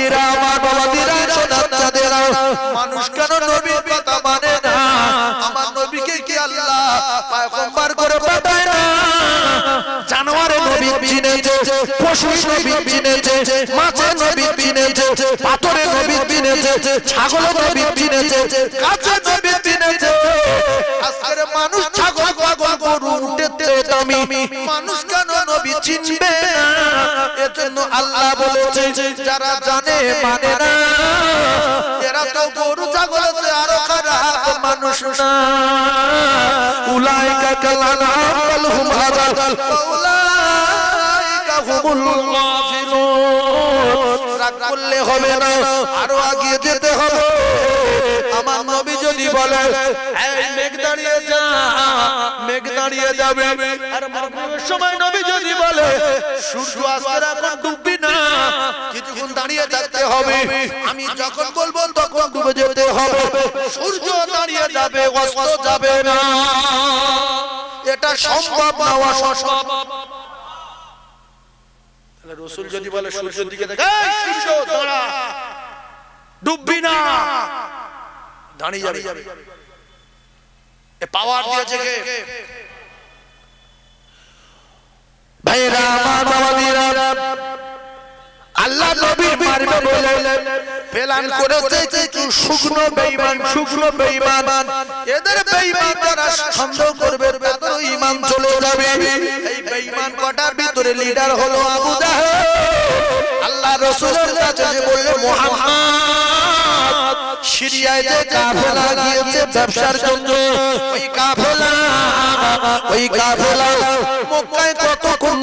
ভাইরা আমার বাবাদিরা সোনাচ্চাদেরা মানুষ কেন নবীর কথা মানে না আমার নবীকে কি আল্লাহ পয়গম্বর করে পাঠায় না জানোয়ারে নবী চিনেছে পশু নবী চিনেছে মাছে নবী চিনেছে পাথরে নবী চিনেছে ছাগল নবী চিনেছে কাছে নবী চিনেছে আজকের মানুষ ছাগল পাগল গরু উঠেছে দামি মানুষ কেন নবী চিনবে না এজন্য আল্লাহ বলেছে যারা জানে মানে না এরা তো গরু ছাগলতে আরো খারাপ মানুষ না উলাইকা কালানাম বাল হুম আযাল উলাইকা হুমুল গাফিলুন রাগ করলে হবে না আরো এগিয়ে যেতে হবে আমার নবী যদি বলে এই মেঘ দাঁড়িয়ে যা মেঘ দাঁড়িয়ে যাবে আর মাগরিবের সময় নবী যদি বলে সূর্য আজকে এখন ডুববি না কিছুক্ষণ দাঁড়িয়ে থাকতে হবে আমি যখন বলবো তখন ডুবে যেতে হবে সূর্য দাঁড়িয়ে যাবে অস্ত যাবে না এটা সম্ভব না অসম্ভব তাহলে রাসূল যদি বলে সূর্যের দিকে দেখ এই সূর্য দাঁড়া ডুববি না দাঁড়িয়ে যাবে এ পাওয়ার দিয়েছে কে ভাইরা আমার বাবাদিরা আল্লাহ নবীর মারবে বলে প্ল্যান করেছে কিছু শুকনো বেঈমান এদের বেঈমান যারা সন্দেহ করবে তাদের ঈমান চলে যাবে এই বেঈমান কটার ভিতরে লিডার হলো আবু জাহেল আল্লাহ রাসূলের কাছে যে বলল মুহাম্মদ সিরিয়ায় যে কাফেলা গিয়েছে ব্যবসার জন্য ওই কাফেলা মক্কায় কখন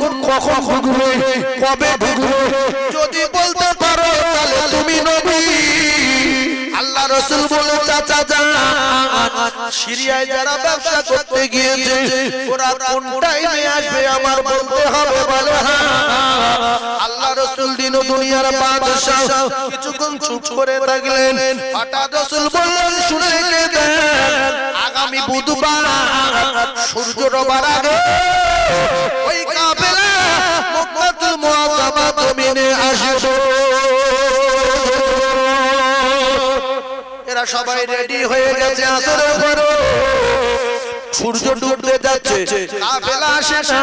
ঢুকবে কবে ঢুকবে যদি বলতে পারো তাহলে তুমি নবী আল্লাহ রাসূল বলে চাচা যান সিরিয়ায় যারা ব্যবসা করতে গিয়েছে ওরা কোন টাইমে আসবে আমার বলতে হবে বলে আল্লাহ রাসূল দিন দুনিয়ার বাদশা কিছুক্ষণ চুপ করে থাকলেন হঠাৎ রাসূল বললেন শুনে দেন আগামী বুধবার সূর্য ডোবার আগে ওই কাফেলা মক্কাতুল মুআজ্জামা জমিনে আসবে এরা সবাই রেডি হয়ে গেছে আসরের পরে সূর্য ডুবতে যাচ্ছে কাফেলা আসে না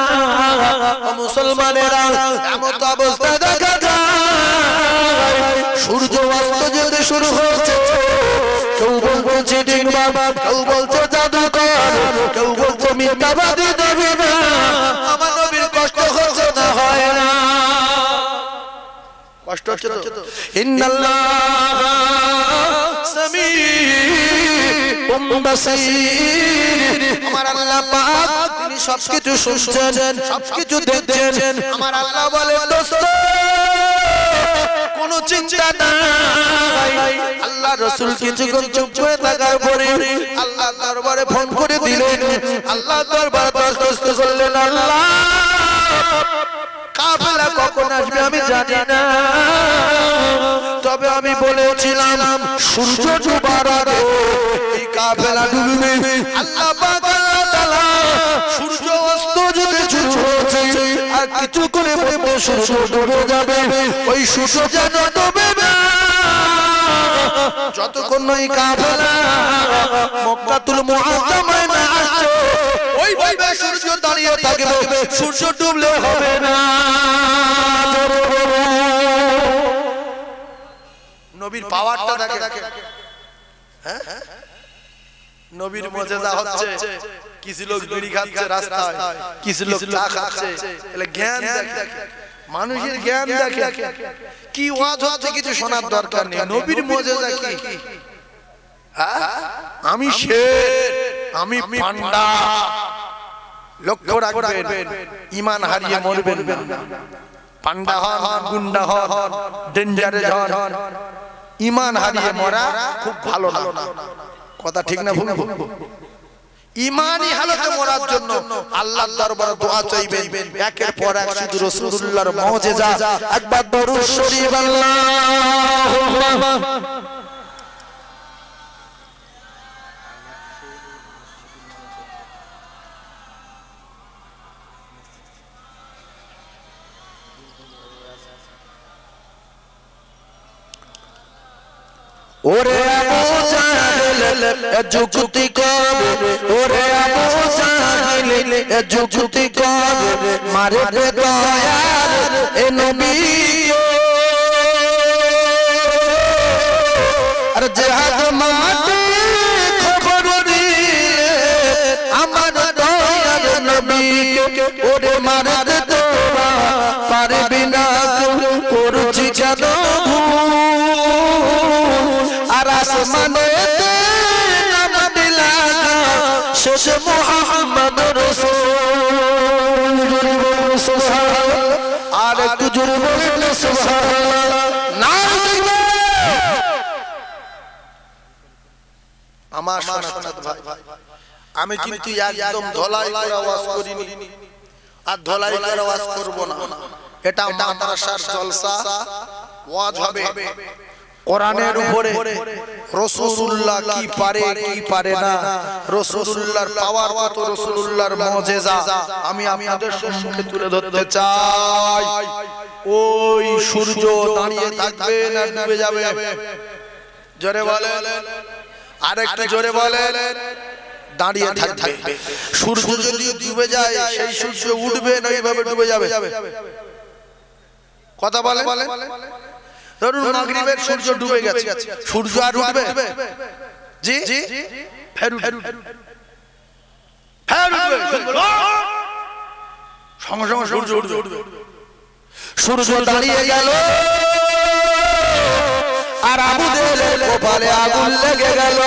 মুসলমানেরা এমন অবস্থা দেখা যায় সূর্য অস্ত যেতে শুরু হয়েছে কেউ বলছে চিটিং বাবা কেউ বলছে জাদুকর কেউ বলছে মিথ্যাবাদী নবী না আমার নবীর কষ্ট হচ্ছে না হয় না কষ্ট হচ্ছে তো ইন্নাল্লাহ সামিউম বাসীর আমার আল্লাহ পাক তিনি সবকিছু শুনছেন সবকিছু দেখছেন আমার আল্লাহ বলে দোস্ত কোনো চিন্তা নাই আল্লাহ রাসূল কিছুক্ষণ চুপ করে থাকার পরে আল্লাহ দরবারে ফোন করে দিলেন আল্লাহ দরবারে দরখাস্ত করলেন আল্লাহ কাফেলা কখন আসবে আমি জানি না তবে আমি বলেছিলাম সূর্য ডুবার আগে এই কাফেলা ডুববে আল্লাহ পাক আল্লাহ তাআলা সূর্য অস্ত যেতে শুরু হয়েছে আর কিছু করে বলবে সূর্য ডুবে যাবে ওই সূর্য যেন ডুবে না যতক্ষণ এই কাফেলা মক্কাতুল মুআজ্জামায় না আসে ওইভাবে সূর্য দাঁড়িয়ে থাকবে সূর্য ডুবলে হবে না নবীর পাওয়ারটা দেখে হ্যাঁ নবীর মুজিজা হচ্ছে কিছু লোক বিড়ি খাচ্ছে রাস্তায় কিছু লোক চা খাচ্ছে এলে জ্ঞান দেখে মানুষের জ্ঞান দেখে কি ওয়াজ হচ্ছে কিছু শোনার দরকার নেই নবীর মুজিজা কি আমি শের আমি পান্ডা লক্ষ্য রাখবেন ঈমান হারিয়ে মরবেন না পান্ডা হন গুন্ডা হন ডেঞ্জারে হন ঈমান হারিয়ে মরা খুব ভালো না কথা ঠিক না ভুল ঈমানি হালতে মরার জন্য আল্লাহর দরবারে দোয়া চাইবেন একের পর এক শুধু রাসূলুল্লাহর মুজিজা একবার দরুদ শরীফ আল্লাহুম্মা ওরে আবু জাহেল যুক্তি করে, ওরে আবু জাহেল যুক্তি করে, মারে দে দয়ার এ নবী আর জিহাদ মাঠে খবর দিলে আমার দয়ার নবীকে, ওরে মারে দে তোরা পারবি না করছি কেন আর আসমানেতে নাম দিলা শেষ মুহাম্মদ রাসূল আর একটু জোরে বলেন সুবহানাল্লাহ। আমার সোনাত ভাই, আমি কিন্তু একদম ধলাই করে আওয়াজ করিনি আর ধলাই করে আওয়াজ করব না। এটা মাদ্রাসার জলসা, ওয়াজ হবে কোরআনের উপরে। রাসূলুল্লাহ কি পারে কি পারে না, রাসূলুল্লাহর পাওয়ার কত, রাসূলুল্লাহর মুজিজা আমি আপনাদের সম্মুখে তুলে ধরতে চাই। ওই সূর্য দাঁড়িয়ে থাকবে না ডুবে যাবে? জোরে বলেন, আরেকটু জোরে বলেন। দাঁড়িয়ে থাকবে। সূর্য যদি ডুবে যায় সেই সূর্য উঠবে না এইভাবে ডুবে যাবে? কথা বলেন। ধরুন মাগরিবের সূর্য ডুবে গেছে, সূর্য আর উঠবে? জি ফের উঠবে, সঙ্গে সঙ্গে সূর্য উঠবে। সূর্য দাঁড়িয়ে গেল আর আবু জেহেলের কপালে আগুন লেগে গেল।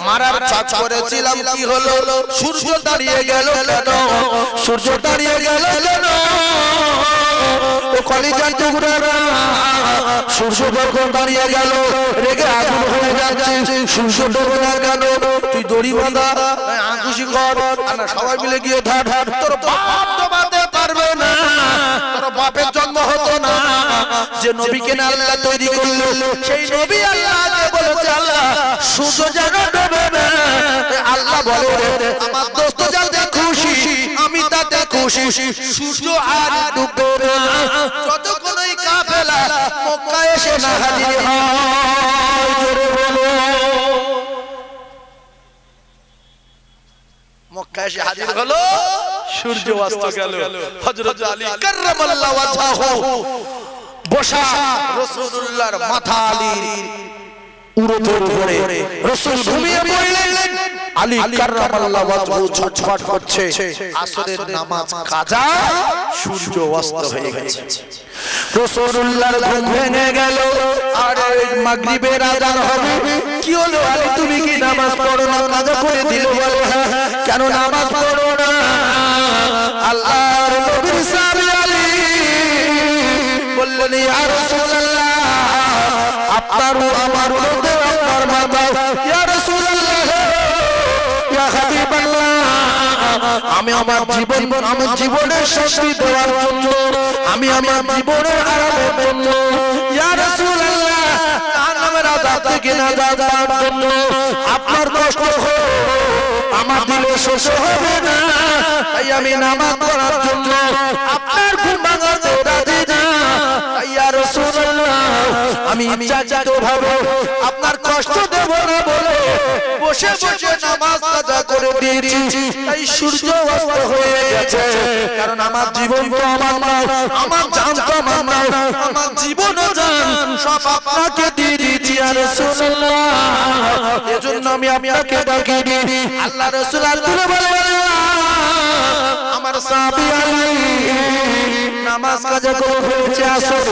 মারার চাচ করেছিলাম কি হলো? সূর্য দাঁড়িয়ে গেল কেন? সূর্য দাঁড়িয়ে গেল কেন? ও কলিজার টুকরারা, সূর্য যখন দাঁড়িয়ে গেল রেগে আগুন হয়ে যাচ্ছে, সূর্য ডোবে না কেন? তুই দড়ি বাঁধা আঙ্কুশি কর, না সবাই মিলে গিয়ে ধর। তোর বাপ ডোবাতে পারবে না, তোর বাপের জন্ম হতো না। যে নবীকে না আল্লাহ তৈরি করলো সেই নবী আল্লাহকে বলেছে আল্লাহ সূর্য যেন ডোবে না। আল্লাহ বলে আমার দোস্ত যাতে খুশি আমি তাতে খুশি, সূর্য আর ডুবে না যতক্ষণ ওই কাফেলা মক্কা এসে না হাজির হয়। জোরে বলো, মক্কা এসে হাজির হলো, সূর্য অস্ত গেল। হযরত আলী কাররামাল্লাহু ওয়াজহাহু বসা, রাসূলুল্লাহর মাথা আলীর উরুতের উপরে, রাসূল ঘুমিয়ে পড়লেন। আলী কাররামাল্লাহু ওয়াজহাহু ছটফট করছে। আসরের নামাজ কাজা, সূর্য অস্ত হয়ে গেছে। রাসূলুল্লাহর ঘুম ভেঙে গেল আর মাগরিবের আযান হবে। কি হলো আলী, তুমি কি নামাজ পড়ো না? কাজা করে দিল। বলে কেন নামাজ পড়ো না? আল্লাহর নবীর সাহাবী আলী বললেন ইয়া রাসূলুল্লাহ আপনার আমার মধ্যে আপনার মাথা, ইয়া রাসূলুল্লাহ ইয়া হাবিবাল্লাহ আমি আমার জীবনের শান্তি দেওয়ার জন্য, আমি আমার জীবনের আরামের জন্য, ইয়া রাসূলুল্লাহ জাহান্নামের আযাব থেকে নাজাত পাওয়ার জন্য আপনার কষ্ট হোক আমার দিলে শেষ হবে না, তাই আমি নামাজ পড়ার জন্য আপনার ঘুম ভাঙাতে রাজি না। ইয়া রাসূলুল্লাহ আমি ইচ্ছাকৃতভাবে আপনার কষ্ট দেব না বলে বসে বসে নামাজ কাজা করে দিয়েছি, তাই সূর্য অস্ত হয়ে গেছে। কারণ আমার জীবন তো আমার নয়, আমার জান তো আমার নয়, আমার জীবন ও জান সব আপনাকে দিয়ে দিয়েছি ইয়া রাসূলুল্লাহ। এজন্য আমি আপনাকে ডাকি দিই। আল্লাহ রাসূল আল্লাহ বলেন আমার সাহাবী আলী নামাজ কাজা করে ফেলেছে আসর,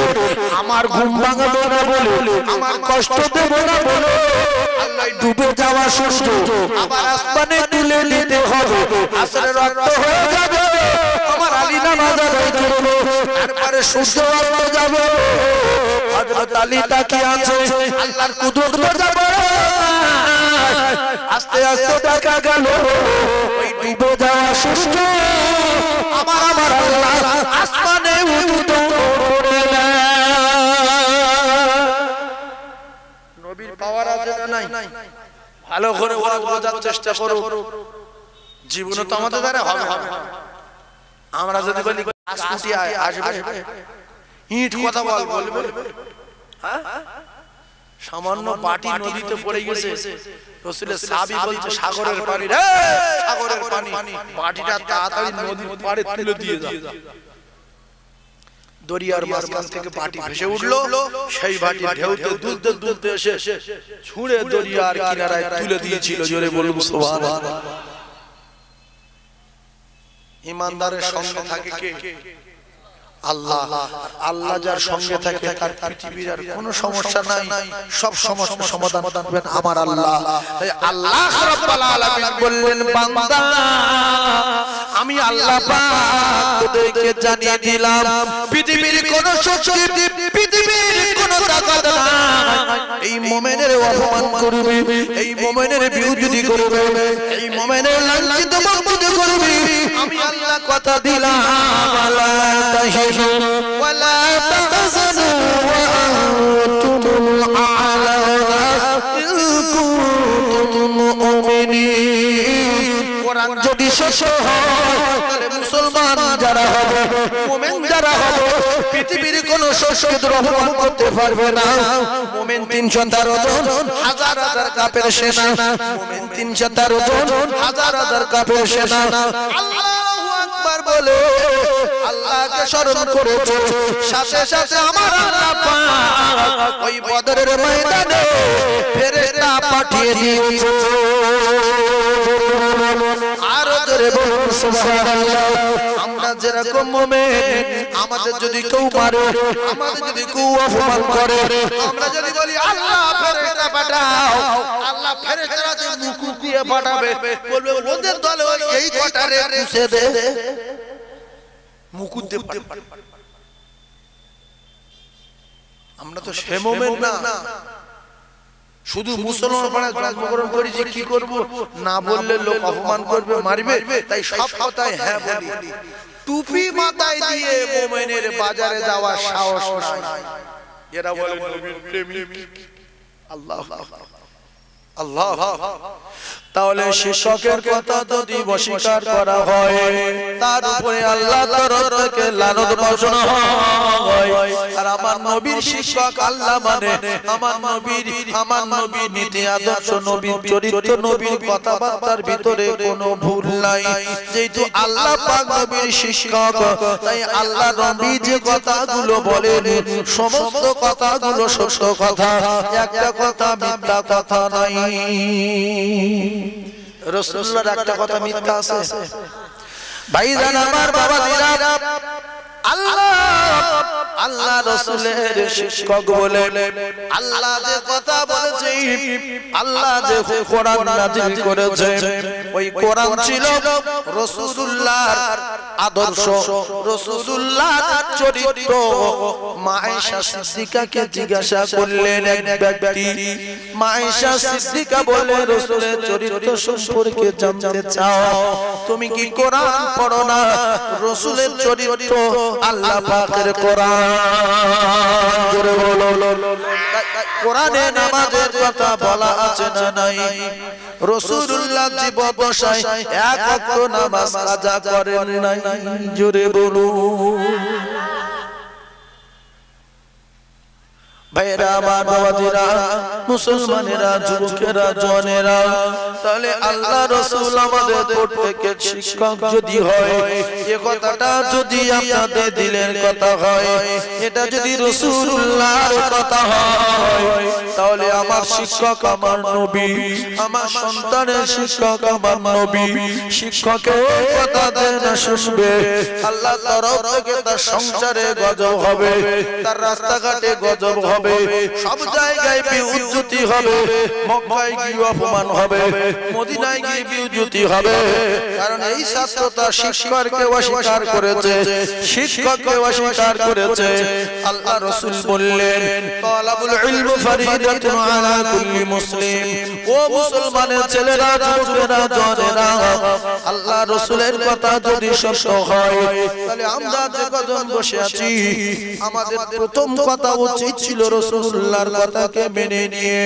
আমার ঘুম ভাঙাবো না বলে, আমার কষ্ট দেব না বলে আল্লাহ ডুবে যাওয়া সূর্য আবার আসমানে তুলে নিতে হবে। আসরের রক্ত হয়ে যাবে, আমার আলী নামাজ আদায় করবে, তারপরে সূর্য অস্ত যাবে। হযরত আলী তাকিয়ে আছে, আল্লাহর কুদরত যাবে। আস্তে আস্তে দেখা গেল ওই ডুবে যাওয়া সূর্য আমার আল্লাহ আসমানে উঠতে করলেন। নবীর পাওয়ার আছে না নাই? ভালো করে বোঝার চেষ্টা করো। জীবনে তো আমাদের দ্বারা হবে। আমরা যদি বলি আসকুটি আসবে, ইট কথা বলবে, হ্যাঁ সামান্য বাটি নদীতে পড়ে গেছে, রাসূলের সাহাবী বলছে সাগরের পানি রে, সাগরের পানি, বাটিটা তাড়াতাড়ি নদীর পাড়ে তুলে দিয়ে দাও। দরিয়ার মাঝখান থেকে বাটি ভেসে উঠলো, সেই বাটি ঢেউতে দুলতে দুলতে এসে ছুঁড়ে দরিয়ার কিনারায় তুলে দিয়েছিল। জোরে বলুন সুবহানাল্লাহ। ইমানদারের সঙ্গে থাকে কে? আল্লাহ। আল্লাহ যার সঙ্গে থাকে তার পৃথিবীর আর কোনো সমস্যা নাই, সব সমস্যার সমাধান করবেন আমার আল্লাহ। তাই আল্লাহ রাব্বুল আলামিন বললেন, বান্দা আমি আল্লাহ পাক তোদেরকে জানিয়ে দিলাম পৃথিবীর কোনো শক্তি, পৃথিবীর কোনো তাকত নাই এই মুমিনের অপমান করবে, এই মুমিনের বিরোধী করবে, এই মুমিনের লাঞ্ছিত বঞ্চিত করবে। আমি আল্লাহ কথা দিলাম, আলা তাহিনু ওয়ালা তাহজানু ওয়া আনতুমুল আ'লাউনা ইন কুনতুম মুমিনিন। কোরআন যদি শেষ হয় তাহলে মুসলমান যারা হবে, মুমিন যারা হবে, পৃথিবীর কোনো শক্তি গ্রহণ করতে পারবে না। মুমিন 313 জন, হাজার হাজার কাফের সেনা, মুমিন 313 জন, হাজার হাজার কাফের সেনা। আল্লাহু আকবার বলে আল্লাহকে স্মরণ করেছে, সাথে সাথে আমার আল্লাহ পাক ওই বদরের ময়দানে ফেরেশতা পাঠিয়ে দিয়েছে। আরো জোরে বলুন সুবহানাল্লাহ। আমরা যেরকম মুমিন, আমাদের যদি কেউ মারে, আমাদের যদি কেউ অপমান করে, আমরা যদি বলি আল্লাহ ফেরেশতা পাঠাও, আল্লাহ ফেরেশতারা যে মুকুট দিয়ে পাঠাবে, বলবে ওদের দলে এই কটারে কুছে দে, মুকুট দিয়ে পাঠাবে। আমরা তো সে মুমিন না। শুধু মুসলমান পাড়ায় জন্মগ্রহণ করেছি, কি করব না বললে লোক অপমান করবে, মারবে, তাই সব কথায় হ্যাঁ বলি। টুপি মাথায় দিয়ে মুমিনের বাজারে যাওয়ার সাহস নাই। এরা বলে নবীর প্রেমিক। আল্লাহ আল্লাহ। তাহলে শিক্ষকের কথা যদি অস্বীকার করা হয়, তার উপরে আল্লাহর তরফ থেকে লানত বর্ষণ হয়। আর আমার নবীর শিক্ষক আল্লাহ মানে আমার নবীর নীতি আদর্শ, নবীর চরিত্র, নবীর কথাবার্তার ভিতরে কোনো ভুল নাই। যেহেতু আল্লাহ পাক নবীর শিক্ষক, তাই আল্লাহ নবী যে কথাগুলো বলেন সমস্ত কথাগুলো সত্য কথা, একটা কথা মিথ্যা কথা নাই। রাসূলুল্লাহর একটা কথা মিথ্যা আছে? ভাইজান আমার, বাবাজিরা, আল্লাহ রাসূলের শিক্ষক বলে আল্লাহ যে কথা বলেছে, আল্লাহ যে কোরআন নাযিল করেছে, ওই কোরআন ছিল রাসূলুল্লাহর আদর্শ, রাসূলুল্লাহর চরিত্র। মা আয়েশা সিদ্দিকাকে জিজ্ঞাসা করলেন এক ব্যক্তি, মা আয়েশা সিদ্দিকা বলে রাসূলের চরিত্র সম্পর্কে জানতে চাও, তুমি কি কোরআন পড়ো না? রাসূলের চরিত্র আল্লাহ পাকের কোরআন, জোরে বলো। কোরআনে নামাজের কথা বলা আছে না নাই? রাসূলুল্লাহ জীবদ্দশায় এক ওয়াক্ত নামাজ কাজা করেন নাই, জোরে বলো। ভাইরা আমার, বাবাজিরা, মুসলমানেরা, যুবকেরা, জওয়ানেরা, তাহলে আল্লাহ রাসূল আমাদের প্রত্যেকের শিক্ষক যদি হয়, এই কথাটা যদি আপনাদের দিলের কথা হয়, এটা যদি রাসূলুল্লাহর কথা হয়, তাহলে আমার শিক্ষক আমার নবী, আমার সন্তানের শিক্ষক আমার নবী। শিক্ষকের কথা দেন শুনবে, আল্লাহ তরফ থেকে তার সংসারে গজব হবে, তার রাস্তাঘাটে গজব হবে, সব জায়গায় বিউজ্জতি হবে, মক্কায় গিয়ে অপমান হবে, মদিনায় গিয়ে বিউজ্জতি হবে। কারণ এই ছাত্রতা শিক্ষককে অস্বীকার করেছে, শিক্ষককে অস্বীকার করেছে। আল্লাহ রাসূল বললেন, তালাবুল ইলম ফরিদাতুন আলা কুল্লি মুসলিম। ও মুসলমানের ছেলেরা, যুবকেরা, জওয়ানেরা, আল্লাহ রাসূলের কথা যদি সত্য হয়, তাহলে আমরা যে কজন বসে আছি, আমাদের প্রথম কথা উচিত ছিল রাসূলুল্লাহর কথাকে মেনে নিয়ে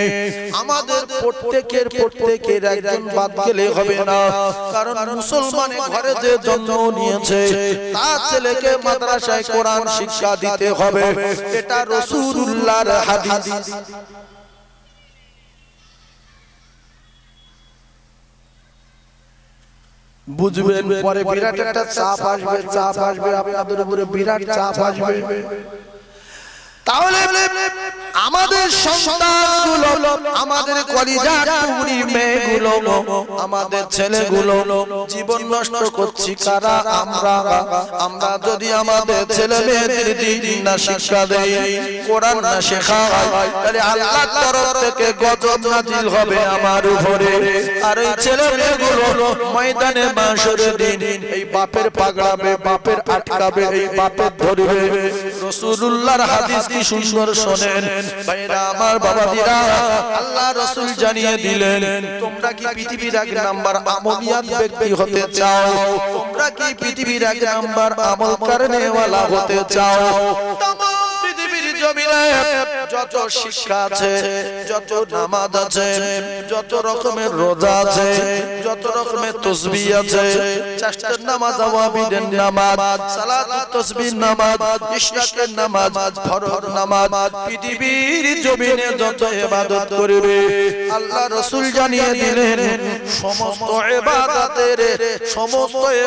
আমাদের প্রত্যেকের একজন বাদ গেলে হবে না। কারণ মুসলমানের ঘরে যে জন্ম নিয়েছে, তার ছেলেকে মাদ্রাসায় কোরআন শিক্ষা দিতে হবে, এটা রাসূলুল্লাহর হাদিস। বুঝবেন পরে বিরাট একটা চাপ আসবে আপনাদের উপরে বিরাট চাপ আসবে। তাহলে আমাদের সন্তানগুলো, আমাদের কলিজার টুকরি মেয়েগুলো, আমাদের ছেলেগুলো জীবন নষ্ট করছি কারা? আমরা যদি আমাদের ছেলে মেয়েদের দিন না শিক্ষা দেই, কোরআন না শেখাই, তাহলে আল্লাহর তরফ থেকে গজব নাজিল হবে আমার উপরে। আর এই ছেলে মেয়েগুলো ময়দানে মাশরের দিন এই বাপের পাগড়াবে, বাপের আটকাবে, এই বাপের ধরবে। রাসূলুল্লাহর হাদিস কি সুন্দর শোনেন ভাইরা আমার, বাবাদিরা, আল্লাহ রাসূল জানিয়ে দিলেন, তোমরা কি পৃথিবীর এক নাম্বার আমলিয়াত ব্যক্তি হতে চাও? তোমরা কি পৃথিবীর এক নাম্বার আমল করনেওয়ালা হতে চাও? तमाम পৃথিবীর জমিনে যত শিক্ষা আছে, যত নামাজ আছে, যত রকমের রোজা আছে, যত রকমের তাসবিহ আছে, চারটার নামাজ, আওয়াবিদের নামাজ, সালাতুত তাসবিহ নামাজ, ইশরাকের নামাজ, ফরজ নামাজ, পৃথিবীর জমিনে যত ইবাদত করবে আল্লাহ রাসূল জানিয়ে দিলেন, সমস্ত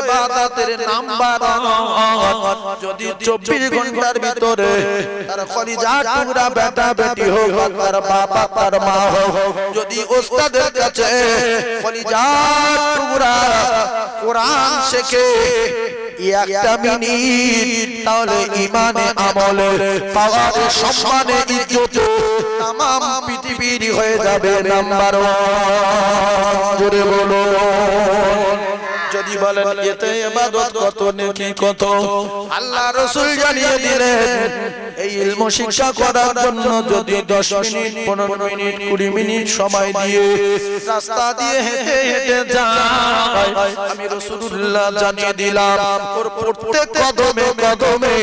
ইবাদতের নাম্বার যদি 24 ঘন্টার ভিতরে তার কলিজার টুকরা বেটা বেটি হোক, তার বাবা তার মা হোক, যদি ওস্তাদের কাছে কলিজার টুকরা কোরআন শেখে একটা মিনিট, তাহলে ঈমানে আমলে পাওয়ারে সম্মানে ইজ্জতে तमाम পৃথিবীর হয়ে যাবে নাম্বার 1। জোরে বলো। যদি বলেন এতে ইবাদত কত, নেকি কত, আল্লাহ রাসূল জানিয়ে দিলেন, এই ইলম শিক্ষা করার জন্য যদি 10 মিনিট 15 মিনিট 20 মিনিট সময় দিয়ে রাস্তা দিয়ে হেঁটে হেঁটে যায়, আমি রাসূলুল্লাহ জানিয়ে দিলাম ওর প্রত্যেক কদমে কদমে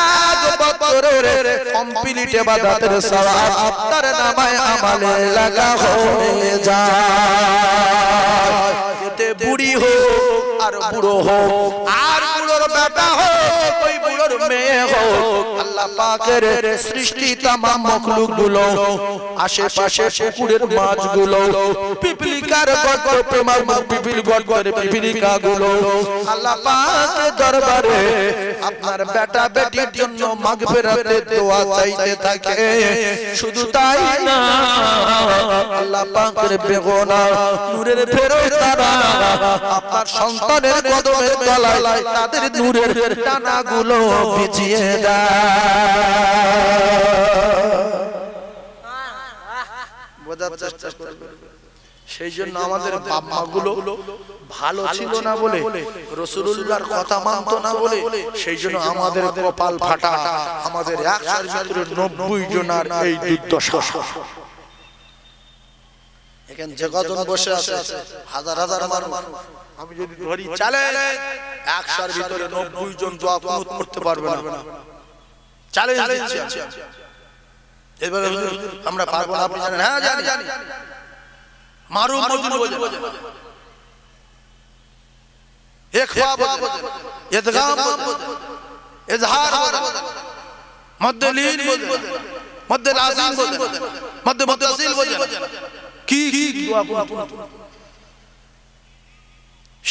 1 বছরের কমপ্লিট ইবাদতের সওয়াব আপনার নামায় আমলে লাগা হয়ে যায়। এতে বুড়ি হোক আর বুড়ো হোক, আর বুড়োর বেটা হোক, ওই বুড়োর মেয়ে হোক, আল্লাহ পাকের সৃষ্টি तमाम মখলুকগুলো, আশেপাশে পুকুরের মাছগুলো, পিপলিকার গর্ত প্রেমার পিপিল গর্তের পিপিলিকাগুলো আল্লাহ পাকের দরবারে আপনার বেটা বেটির জন্য মাগফিরাতের দোয়া চাইতে থাকে। শুধু তাই না, আল্লাহ পাকের বেগুনাহ নূরের ফেরেশতারা আপনার সন্তানের কদমের তলায় তাদের নূরের টানাগুলো বিছিয়ে বোঝার চেষ্টা করবেন। সেই জন্য আমাদের বাপ-মাগুলো ভালো ছিল না বলে, রাসূলুল্লাহর কথা মানত না বলে, সেই জন্য আমাদের কপাল ফাটা, আমাদের 100 ভিতরে 90 জনের এই দুর্দশা। এখানে যে কজন বসে আছে হাজার হাজার মানুষ, আমি যদি ধরি চলে 100 ভিতরে 90 জন দোয়া কুনুত করতে পারবে না। চ্যালেঞ্জ দিচ্ছি এবারে আমরা পারবো না, আপনি জানেন? হ্যাঁ জানি। মারুফ মজুর বোঝেন, ইখফা বোঝেন, ইদগাম বোঝেন, ইজহার বোঝেন, মদ্দে লীন বোঝেন, মদ্দে লাযিম বোঝেন, মদ্দে মুত্তাসিল বোঝেন, কি দোয়া কুনুত,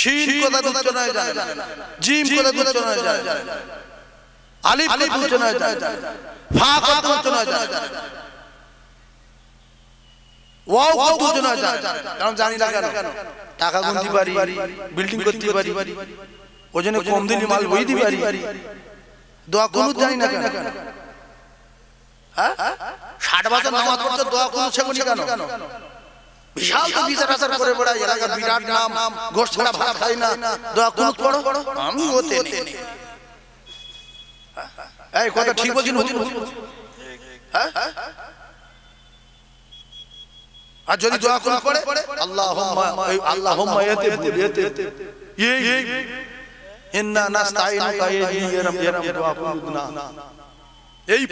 শিন কথা উচ্চারণ জানেন, জিম কথা উচ্চারণ জানেন, আলিফ কথা উচ্চারণ জানেন, ফা কথা উচ্চারণ জানেন, ওয়াও কথা উচ্চারণ জানেন। কারণ জানি না কেন, টাকা গুনতে পারি, বিল্ডিং করতে পারি, ওজনে কম দিনই মাল বই দিতে পারি, দোয়া কুনুত জানি না কেন? হ্যাঁ 60 বছর নামাজ পড়তে দোয়া কুনুত শেখনি কেন? বিশাল তো বিচার আচার করে বেড়াই, এলাকার বিরাট নাম, গোশত ছাড়া ভাত খাই না, দোয়া কুনুত পড়ো, আমি ওতে নেই। এই কথা ঠিক বলছেন হুজুর? হ্যাঁ, আর যদি দোয়া কুনুত পড়ে আল্লাহুম্মা ইয়াতে ইন্না নাস্তাইনুকা এরম দোয়া কুনুত না, এই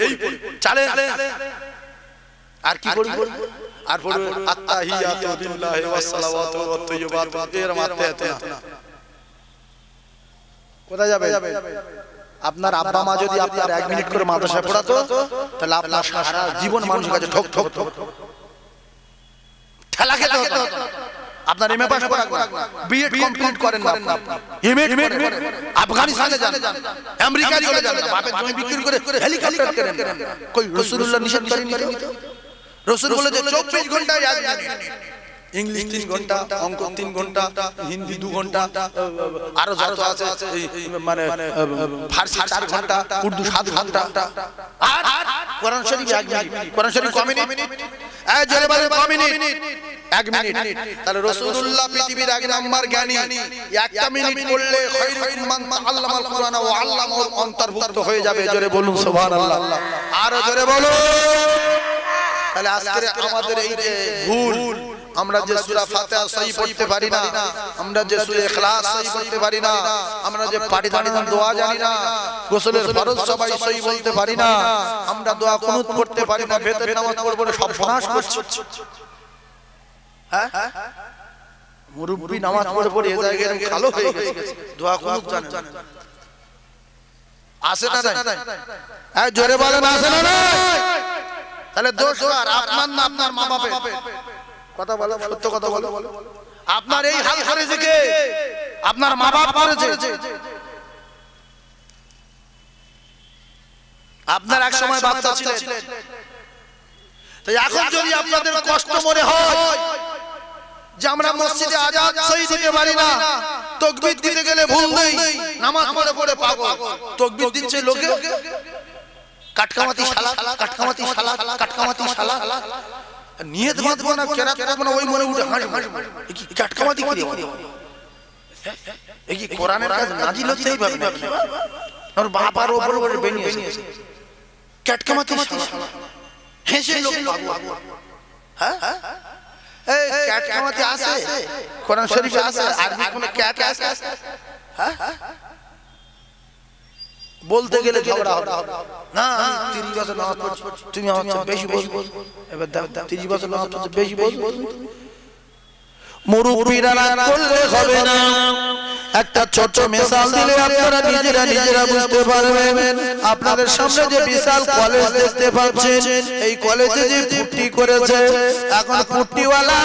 চলে। আর কি পড়ি? আর পড়বে আত্তাহিয়াতু বিল্লাহি ওয়াস সালাওয়াতু ওয়াত তাইয়্যিবাতু, এর মাত্রাতে না। কোথায় যাবে? আপনার আব্বা মা যদি আপনার 1 মিনিট করে মাদ্রাসায় পড়াতো, তাহলে আপনার সারা জীবন মানুষের কাছে ঠক ঠক ঠক ঠেলা খেতে হতো। আপনার এমএ পাস করা বিএড কমপ্লিট করেন না আপনি এমএ করেন আফগানিস্তানে যান আমেরিকা চলে যান বাপের জমি বিক্রি করে হেলিকপ্টার কেনেন কই রাসূলুল্লাহ নিষেধ করেননি তো রাসূল বলেছে 24 ঘন্টায় 1 মিনিট इंग्लिश 3 घंटा अंक 3 घंटा हिंदी 2 घंटा आरो যত আছে মানে ফারসি 4 ঘন্টা উর্দু 7 ঘন্টা আর কোরআন শরীফ 1 মিনিট কোরআন শরীফ কম মিনিট এই জোরে বলেন কম মিনিট 1 মিনিট তাহলে রাসূলুল্লাহ পৃথিবীর 1 নাম্বার জ্ঞানী 1 মিনিট পড়লে খায়রুকুম মান তাআল্লামাল কুরআন ওয়া আল্লামাহু অন্তর্ভুক্ত হয়ে যাবে জোরে বলুন সুবহানাল্লাহ আরো জোরে বলুন তাহলে আজকে আমাদের এই যে ভুল আমরা যে সূরা ফাতিহা সহি পড়তে পারি না আমরা যে সূরা ইখলাস সহি পড়তে পারি না আমরা যে পাটিদানের দোয়া জানি না গোসলের ফরজ সবাই সহি বলতে পারি না আমরা দোয়া কুনুত পড়তে পারি না বেতের নামাজ পড়ব সব সর্বনাশ করছি হ্যাঁ মুরব্বি নামাজ পড়ে পড়ে এই জায়গায় কালো হয়ে গেছে দোয়া কুনুত জানেন আসে না নাই এই জোরে বলেন আসে না নাই তাহলে দোষ আর আপনার না আপনার মা বাপের কথা বলো সত্য কথা বলো আপনার এই হাল করেছে কে আপনার মা বাপ করেছে আপনার এক সময় বাচ্চা ছিলেন তাই এখন যদি আপনাদের কষ্ট মনে হয় যে আমরা মসজিদে আজান সহি দিতে পারি না তাকবীর দিতে গেলে ভুল দেই নামাজ পড়ে পড়ে পাগল তাকবীর দিচ্ছে লোকে কাটকামাতি শালা কাটকামাতি শালা কাটকামাতি শালা নিয়ত বাঁধবো না কেরাত করবো না ওই মনে উঠে হাসি কি কাটকামাতি কি রে এই কি কোরআনের কাজ নাজিল হচ্ছে এইভাবে নাকি আর বাবার উপর উপরে বেনিয়ে এসে কাটকামাতি শালা হেসে লোক পাগল হ্যাঁ এই কাটকামাতি আছে কোরআন শরীফে আছে আরবি কোন কাট আছে হ্যাঁ বলতে গেলে ঝগড়া হবে না আমি 30 বছর নামাজ পড়ছি তুমি আমার চেয়ে বেশি বলছো এবার 30 বছর নামাজ পড়ছি বেশি বলছো মুরব্বিরা রাগ করলে হবে না একটা ছোট মিসাল দিলে আপনারা নিজেরা বুঝতে পারবেন আপনাদের সামনে যে বিশাল কলেজ দেখতে পাচ্ছেন এই কলেজে যে পুট্টি করেছে এখন পুট্টিওয়ালা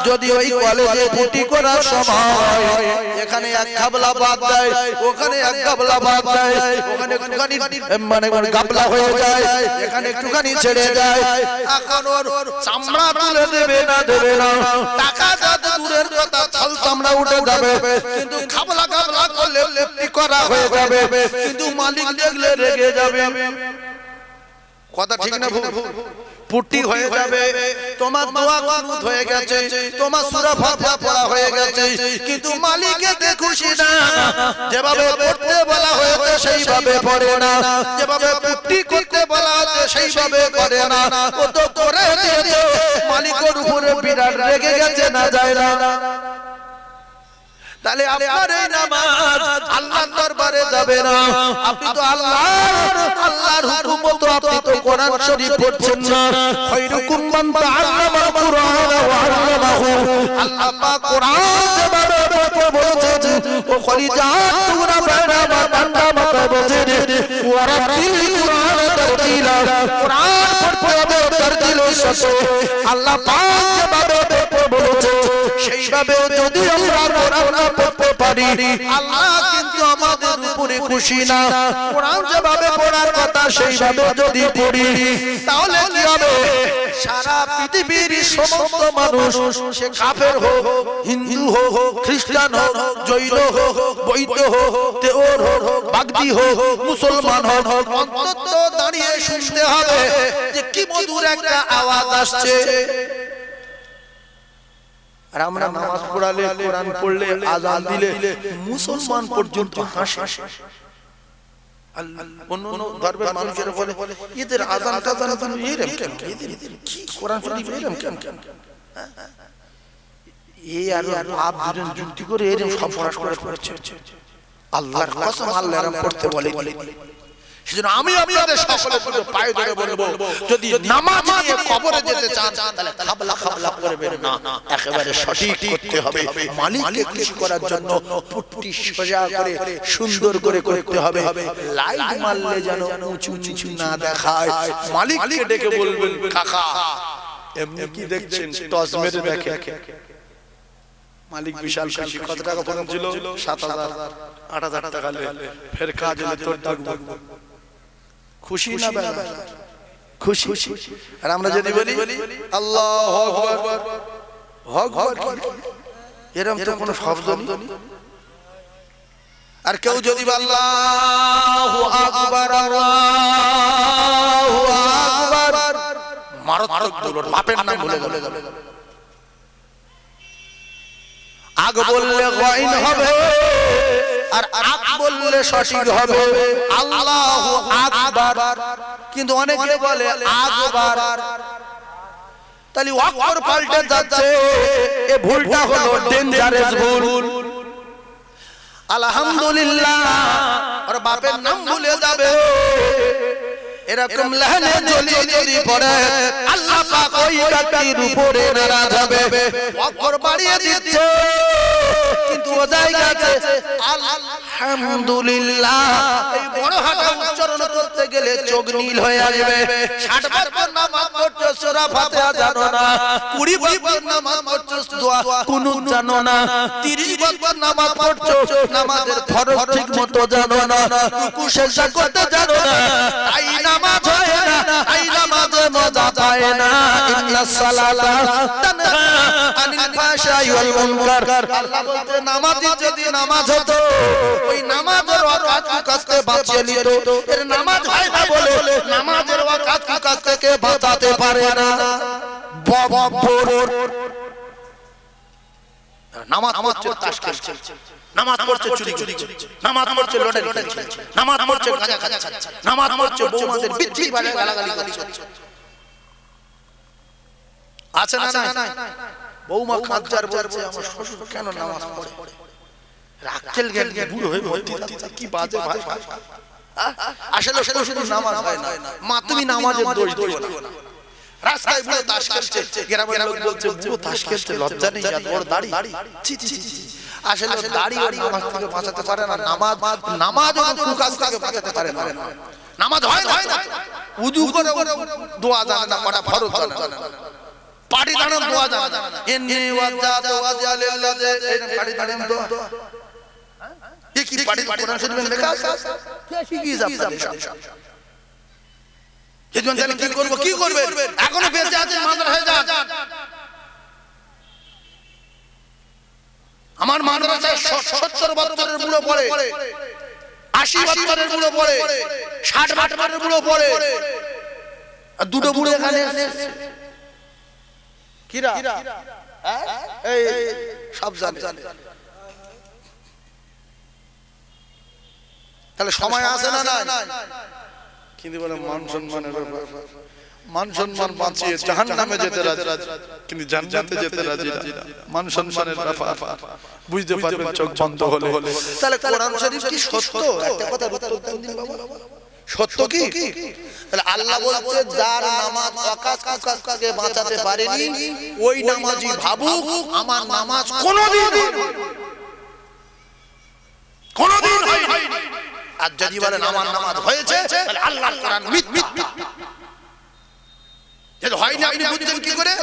যদি ওই কলেজে পুট্টি করার সময় এখানে এক গাবলা বাদ দেয় ওখানে এক গাবলা বাদ দেয় ওখানে একটুখানি মানে গাবলা হয়ে যায় এখানে একটুখানি ছেড়ে যায় এখন ওর চামড়া তুলে দেবে না টাকা যত দূরের কথা ছাল চামড়া উঠে যাবে কিন্তু খাবলা গাবলা করলে লেপটি করা হয়ে যাবে কিন্তু মালিক দেখলে রেগে যাবে কথা ঠিক না ভুল পুট্টি হয়ে যাবে তোমার দোয়া কুনুত হয়ে গেছে তোমার সূরা ফাতিহা পড়া হয়ে গেছে কিন্তু মালিকেতে খুশি না যেভাবে পড়তে বলা হয়েছে সেইভাবে পড়ে না যেভাবে পুট্টি করতে বলা হয়েছে সেইভাবে করে না ও তো করে দিয়েছে মালিকের উপরে বিরাট রেগে গেছে না যায় না তাহলে আপনার এই নামাজ আল্লাহর দরবারে যাবে না আপনি তো আল্লাহর হুকুম মতো আপনি তো কোরআন শরীফ পড়ছেন না খায়রুকুম মান তাআল্লামাল কুরআন ওয়া আল্লামাহু আল্লাহ পাক কোরআন যেভাবে পড়তে বলেছেন ও খলিজাত তুরা বাইনা মা বান্দা মতো বলেছেন ওয়া রাতিল কুরআন তারতিলা কোরআন পড়তে হবে তারতিলের সাথে আল্লাহ পাক যেভাবে পড়তে বলেছেন সেইভাবে যদি আমরা কোরআন পড়তে পারি আল্লাহ কিন্তু আমাদের উপরে খুশি না কোরআন যেভাবে পড়ার কথা সেইভাবে যদি পড়ি তাহলে কি হবে সারা পৃথিবীর সমস্ত মানুষ সে কাফের হোক হিন্দু হোক খ্রিস্টান হোক জৈন হোক বৌদ্ধ হোক দেওর হোক বাগদি হোক মুসলমান হোক অন্তত দাঁড়িয়ে শুনতে হবে যে কি মধুর একটা আওয়াজ আসছে আর আমরা নামাজ পড়ালে কোরআন পড়লে আযান দিলে মুসলমান পর্যন্ত হাসে অন্য ধর্মের মানুষেরা বলে এদের আযানটা জানা এরকম কেন এদের কি কোরআন শরীফ এরকম কেন এই আর আপ দুজন যুক্তি করে এরকম সব পড়াশোনা করছে আল্লাহর কসম আল্লাহ এরকম পড়তে বলে সেজন্য আমি আপনাদের সকলের জন্য পায়ে ধরে বলবো যদি নামাজ নিয়ে কবরে যেতে চান তাহলে খাবলা করবেন না একেবারে সঠিক করতে হবে মালিককে খুশি করার জন্য পুট্টি সোজা করে সুন্দর করে করতে হবে লাইট মারলে যেন উঁচু নিচু না দেখায় মালিককে ডেকে বলবেন কাকা এমনি কি দেখছেন টস মেরে দেখে মালিক বিশাল খুশি। কত টাকা ফোন ছিল? 7,000 8,000 টাকা লে ফের কাজ এলে তোর ডাকবো। খুশি না বেলা? খুশি। আর আমরা যদি বলি আল্লাহু আকবার, আকবার, এরকম তো কোনো শব্দ নেই। আর কেউ যদি আল্লাহু আকবার, আল্লাহু আকবার, মারাত্মক দৌলর বাপের নাম ভুলে গেল। আগ বললে গাইন হবে, আর আগ বললে সঠিক হবে আল্লাহু আকবার। কিন্তু অনেকে বলে আকবার, তাহলে আকবার পাল্টে যাচ্ছে। এই ভুলটা হলো ডেঞ্জারাস ভুল। আলহামদুলিল্লাহ আর বাপের নাম ভুলে যাবে, এরকম লাহানে যদি পড়ে আল্লাহ পাক ওই ব্যক্তির উপরে নারাজ হবে। আকবার বাড়িয়ে দিচ্ছে, কিন্তু ও জায়গাতে আলহামদুলিল্লাহ এই বড় হাঁটা উচ্চারণ করতে গেলে চোখ নীল হয়ে আসবে। 60 বার নামাজ পড়ছো সূরা ফাতিহা জানো না, 20 বার নামাজ পড়ছো দোয়া কুনুত জানো না, 30 বার নামাজ পড়ছো নামাজের ফরজ ঠিকমতো জানো না, রুকু সিজদা করতে জানো না, তাই নামাজ হয় না, তাই নামাজে মজা পায় না। ইন্নাস সালাতা তানহা আনিল ফাহশাই ওয়াল মুনকার। আল্লাহ বলতে নামাজি যদি নামাজ হতো, ওই নামাজের ওয়াকাত কাজকে বাঁচিয়ে নিত। এর নামাজ হয় না বলে নামাজের ওয়াকাত কাজ থেকে বাঁচাতে পারে না। নামাজ পড়ছে তাস খেলছে, নামাজ পড়ছে চুরি করছে, নামাজ পড়ছে লটারি খেলছে, নামাজ পড়ছে গাঁজা খাচ্ছে, নামাজ পড়ছে বৌমাদের বিচ্ছি বাজে গালাগালি করছে। আছে না না? বৌমা খাজ্জার বলছে আমার শ্বশুর কেন নামাজ পড়ে, রাখতেল গেল বুড়ো হয়ে ভর্তি যাচ্ছে, কি বাজে ভাষা। আসলে শ্বশুর নামাজ হয় না, মা তুমি নামাজের দোষ দিও না। রাস্তায় বুড়ো তাস খেলছে, গ্রামের লোক বলছে বুড়ো তাস খেলছে, লজ্জা নেই, এত বড় দাড়ি, ছি ছি ছি। আসলে দাড়ি আর নামাজ থেকে বাঁচাতে পারে না, নামাজ কুকাজ থেকে বাঁচাতে পারে না। নামাজ হয় না, উযু করে দোয়া জানে না, কটা ফরজ জানে না, পাটি দাঁড়ান দোয়া জানে না। ইন্নী ওয়াজ্জাতু ওয়াজহিয়া লিল্লাযী, এই পাটি দাঁড়ান দোয়া, এই কি পাটি কোরআন শরীফে লেখা আছে? কে শিখিয়েছে আপনাদের? এজন জানে কি করব, কি করবে? এখনো বেঁচে আছেন মাদ্রাসায় যান। আমার মাদ্রাসায় 70 বছরের বুড়ো পড়ে, 80 বছরের বুড়ো পড়ে, 60 বছরের বুড়ো পড়ে, আর দুটো বুড়ো এখানে আছে। কিরা এই সব জানে। তাহলে সময় আছে না? না। কিন্তু বলে মান সম্মানের ব্যাপার, মান সম্মান বাঁচিয়ে জাহান্নামে যেতে রাজি, কিন্তু জান্নাতে যেতে রাজি না। মান সম্মানের ব্যাপার বুঝতে পারবেন চোখ বন্ধ হলে। তাহলে কোরআন শরীফ কি সত্য? একটা কথা উত্তর দিন বাবা, সত্য কি? তাহলে আল্লাহ বলছে যার নামাজ ওয়াকাত কুকাজকে বাঁচাতে পারেনি, ওই নামাজি ভাবুক আমার নামাজ কোনোদিন হয়নি। আর যদি বলেন আমার নামাজ হয়েছে, তাহলে আল্লাহর কোরআন মিথ্যা। যদি হয়নি আপনি বুঝছেন কি করে?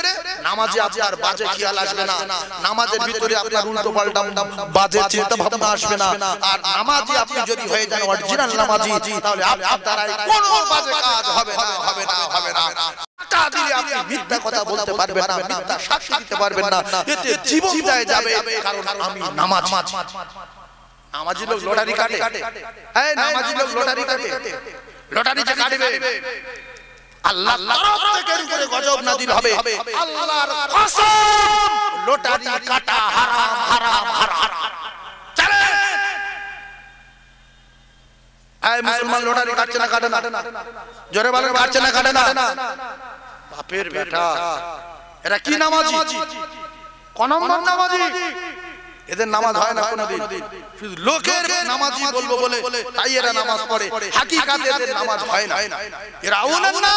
নামাজে আপনার বাজে খেয়াল আসবে না, নামাজের ভিতরে আপনার উল্টো পাল্টা বাজে চিন্তা ভাবনা আসবে না। আর নামাজি আপনি যদি হয়ে যান অরিজিনাল নামাজি, তাহলে আপনার দ্বারা কোনো বাজে কাজ হবে না, হবে না, হবে না। টাকা দিলে আপনি মিথ্যা কথা বলতে পারবেন না, মিথ্যা সাক্ষী দিতে পারবেন না, এতে জীবন যায় যাবে। কারণ আমি নামাজি। নামাজি লোক লটারি কাটে, এই নামাজি লোক লটারি কাটে, লটারি যে কাটবে আল্লাহর তরফ থেকে উপরে গজব নাযিল হবে। আল্লাহর কসম লটারি কাটা হারাম, হারাম, হারাম। চলে এই মুসলমান লটারি কাটছে না, কাটে না? জোরে বলেন কাটছে না, কাটে না? বাপের বেটা এরা কি নামাজি? কোন নম্বর নামাজি? এদের নামাজ হয় না কোনোদিন, শুধু লোকের নামাজি বলবো বলে তাই এরা নামাজ পড়ে, হাকিকাতে এদের নামাজ হয় না। এরা আউলাদ না,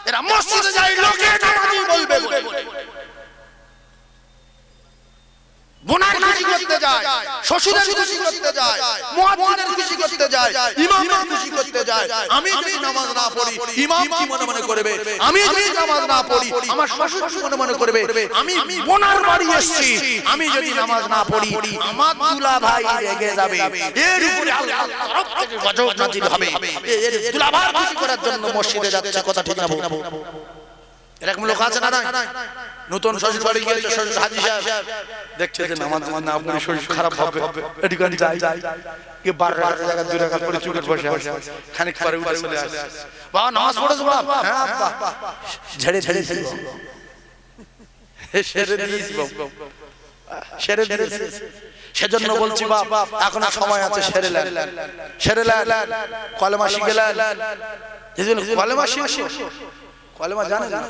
এরা মসজিদে যায় লোকের নামাজি বলবে বলে, গুনাহগারি করতে যায়, শ্বশুরের খুশি করতে যায়, মুয়াজ্জিনের খুশি করতে যায়, ইমামের খুশি করতে যায়। আমি যদি নামাজ না পড়ি ইমাম কি মনে মনে করবে, আমি যদি নামাজ না পড়ি আমার শ্বশুর কি মনে মনে করবে, আমি বোনার বাড়ি এসেছি আমি যদি নামাজ না পড়ি আমার দুলা ভাই রেগে যাবে, এর উপরে আল্লাহর তরফ থেকে গজব নাজিল হবে। এর দুলা ভাই খুশি করার জন্য মসজিদে যাচ্ছে, কথা ঠিক না? এরকম লোক আছে না? নতুন শ্বশুর বাড়ি গিয়েছে, শ্বশুর হাজি সাহেব দেখছে যে নামাজ না পড়ে শরীর খারাপ হবে, এদিকে যায় কে 12 জায়গা 2 রাকাত পড়ে চুপে বসে আছে, খানিক পরে উঠে চলে আসে, বাবা নামাজ পড়েছো বাপ? হ্যাঁ আব্বা, ঝেড়ে দিয়েছি। সেজন্য বলছি বাপ এখনো সময় আছে, সেরে নেন, কলেমা শিখে নেন। কলেমা শিখে, কলেমা জানেন না?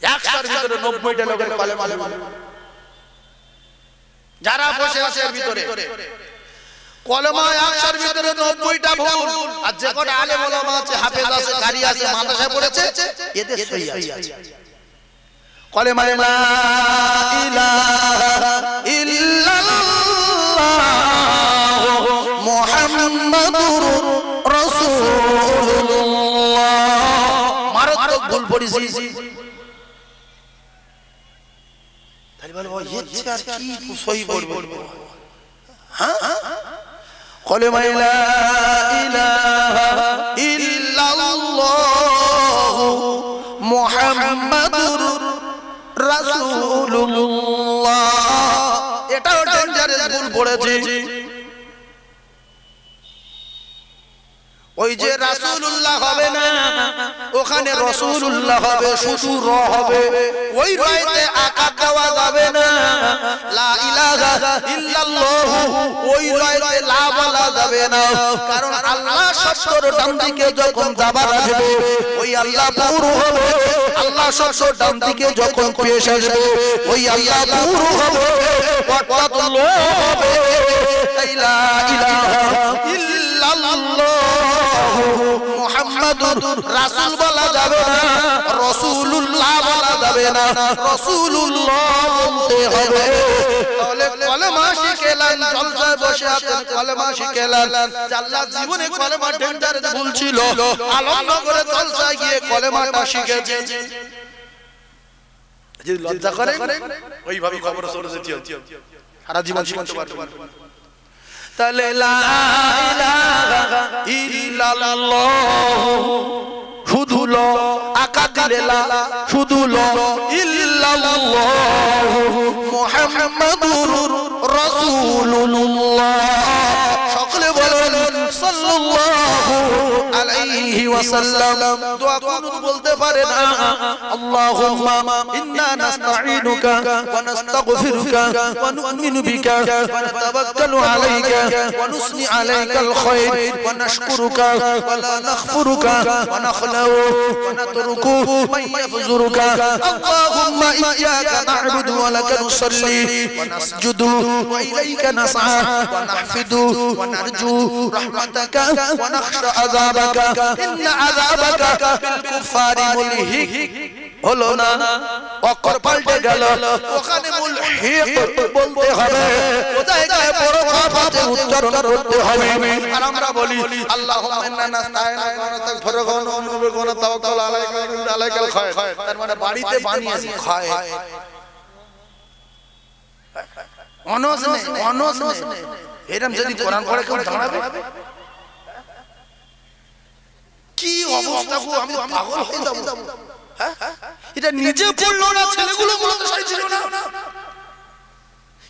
100টার ভিতরে 90টা লোকের কলেমা যারা বসে আছে এর ভিতরে কলেমা 100টার ভিতরে 90টা ভুল। আর যে কটা আলেম ওলামা আছে, হাফেজ আছে, কারি আছে, মাদ্রাসায় পড়েছে, এদের সহি আছে। কলেমা লা ইলাহা ইল্লাল্লাহ মুহাম্মাদুর রাসূলুল্লাহ। মারাত্মক ভুল পড়েছি। তাই বলবো ইচ্ছে আর কি সহি পড়বো? হ্যাঁ, কলেমা লা ইলাহা ইল্লাল্লাহ মুহাম্মাদুর রাসূলুল্লাহ, এটাও ডেঞ্জারাস ভুল পড়েছি। ওই যে রাসূলুল্লাহ হবে না, ওখানে রাসূলুল্লাহ হবে, শুধু র হবে। ওই রাইতে আকার দেওয়া যাবে না। লা ইলাহা ইল্লাল্লাহ ওই রাইতে লা বলা যাবে না, কারণ আল্লাহ শব্দের ডান দিকে যখন যাবার আসবে ওই আল্লাহ পুরো হবে। আল্লাহ শব্দের ডান দিকে যখন পেশ আসবে ওই আল্লাহ পুরো হবে, অর্থাৎ লো হবে। লা ইলাহা ইল্লাল্লাহ মুহাম্মাদুর রাসূল বলা যাবে না, রাসূলুল্লাহ বলা যাবে না, রাসূলুল্লাহ বলতে হবে। তাহলে কলেমা শিখেলেন, জলসায় বসে আছেন, কলেমা শিখেলেন। আল্লাহ জীবনে কলেমা ডেঞ্জারাস ভুল ছিল, আলমনগরে জলসায় গিয়ে কলেমাটা শিখেছে। যদি লজ্জা করে ওইভাবে কবরে চলে যেতে হবে, সারা জীবন শিখতে পারবেন। তাহলে লা ইলাহা ইল্লাল্লাহ শুধু ল, আকা দিলে লা, শুধু ল, ইল্লাল্লাহ মুহাম্মাদুর রাসূলুল্লাহ। সকলে বলেন সাল্লাল্লাহু আলাইহি ওয়াসাল্লাম। দোয়া কুনুত বলতে পারে না। আল্লাহুম্মা ইন্না নাস্তাঈনুকা ওয়া নাস্তাগফিরুকা ওয়া নু'মিনু বিকা ওয়া নাতাওয়াক্কালু আলাইকা ওয়া নুসনি আলাইকাল খায়র ওয়া নাশকুরুকা ওয়া লা নাগফিরুকা ওয়া নাখলাউ ওয়া নাতরুকু মান ইয়াফজুরুকা। আল্লাহুম্মা ইয়্যাকা না'বুদু ওয়া লাকা নুসাল্লি ওয়া নাসজুদু ওয়া ইলাইকা নাসআ ওয়া নাহফিদু ওয়া নারজু রাহমাতাকা ওয়া নাখশা আযাবাকা ইন্না আযাবাকা বিল কুফারি মুলহিক। হলো না, অক্ষর পাল্টে গেল, ওখানে মুলহিক বলতে হবে, ও জায়গায় বড় ভাবে উচ্চারণ করতে হবে। আর আমরা বলি আল্লাহুম্মা ইন্না নাস্তাঈনুকা ওয়া নাস্তাগফিরুকা ওয়া নু'মিনু বিকা ওয়া নাতাওয়াক্কালু আলাইকাল খায়র। তার মানে বাড়িতে বানিয়েছি খায়, অনস নেই, অনস নেই। এরকম যদি কোরআন পড়ে কেউ দাঁড়াবে, কি অবস্থা গো, আমি পাগল হয়ে যাব। হ্যাঁ, এটা নিজে পড়লো না, ছেলেগুলো বলতে চাইছিল না,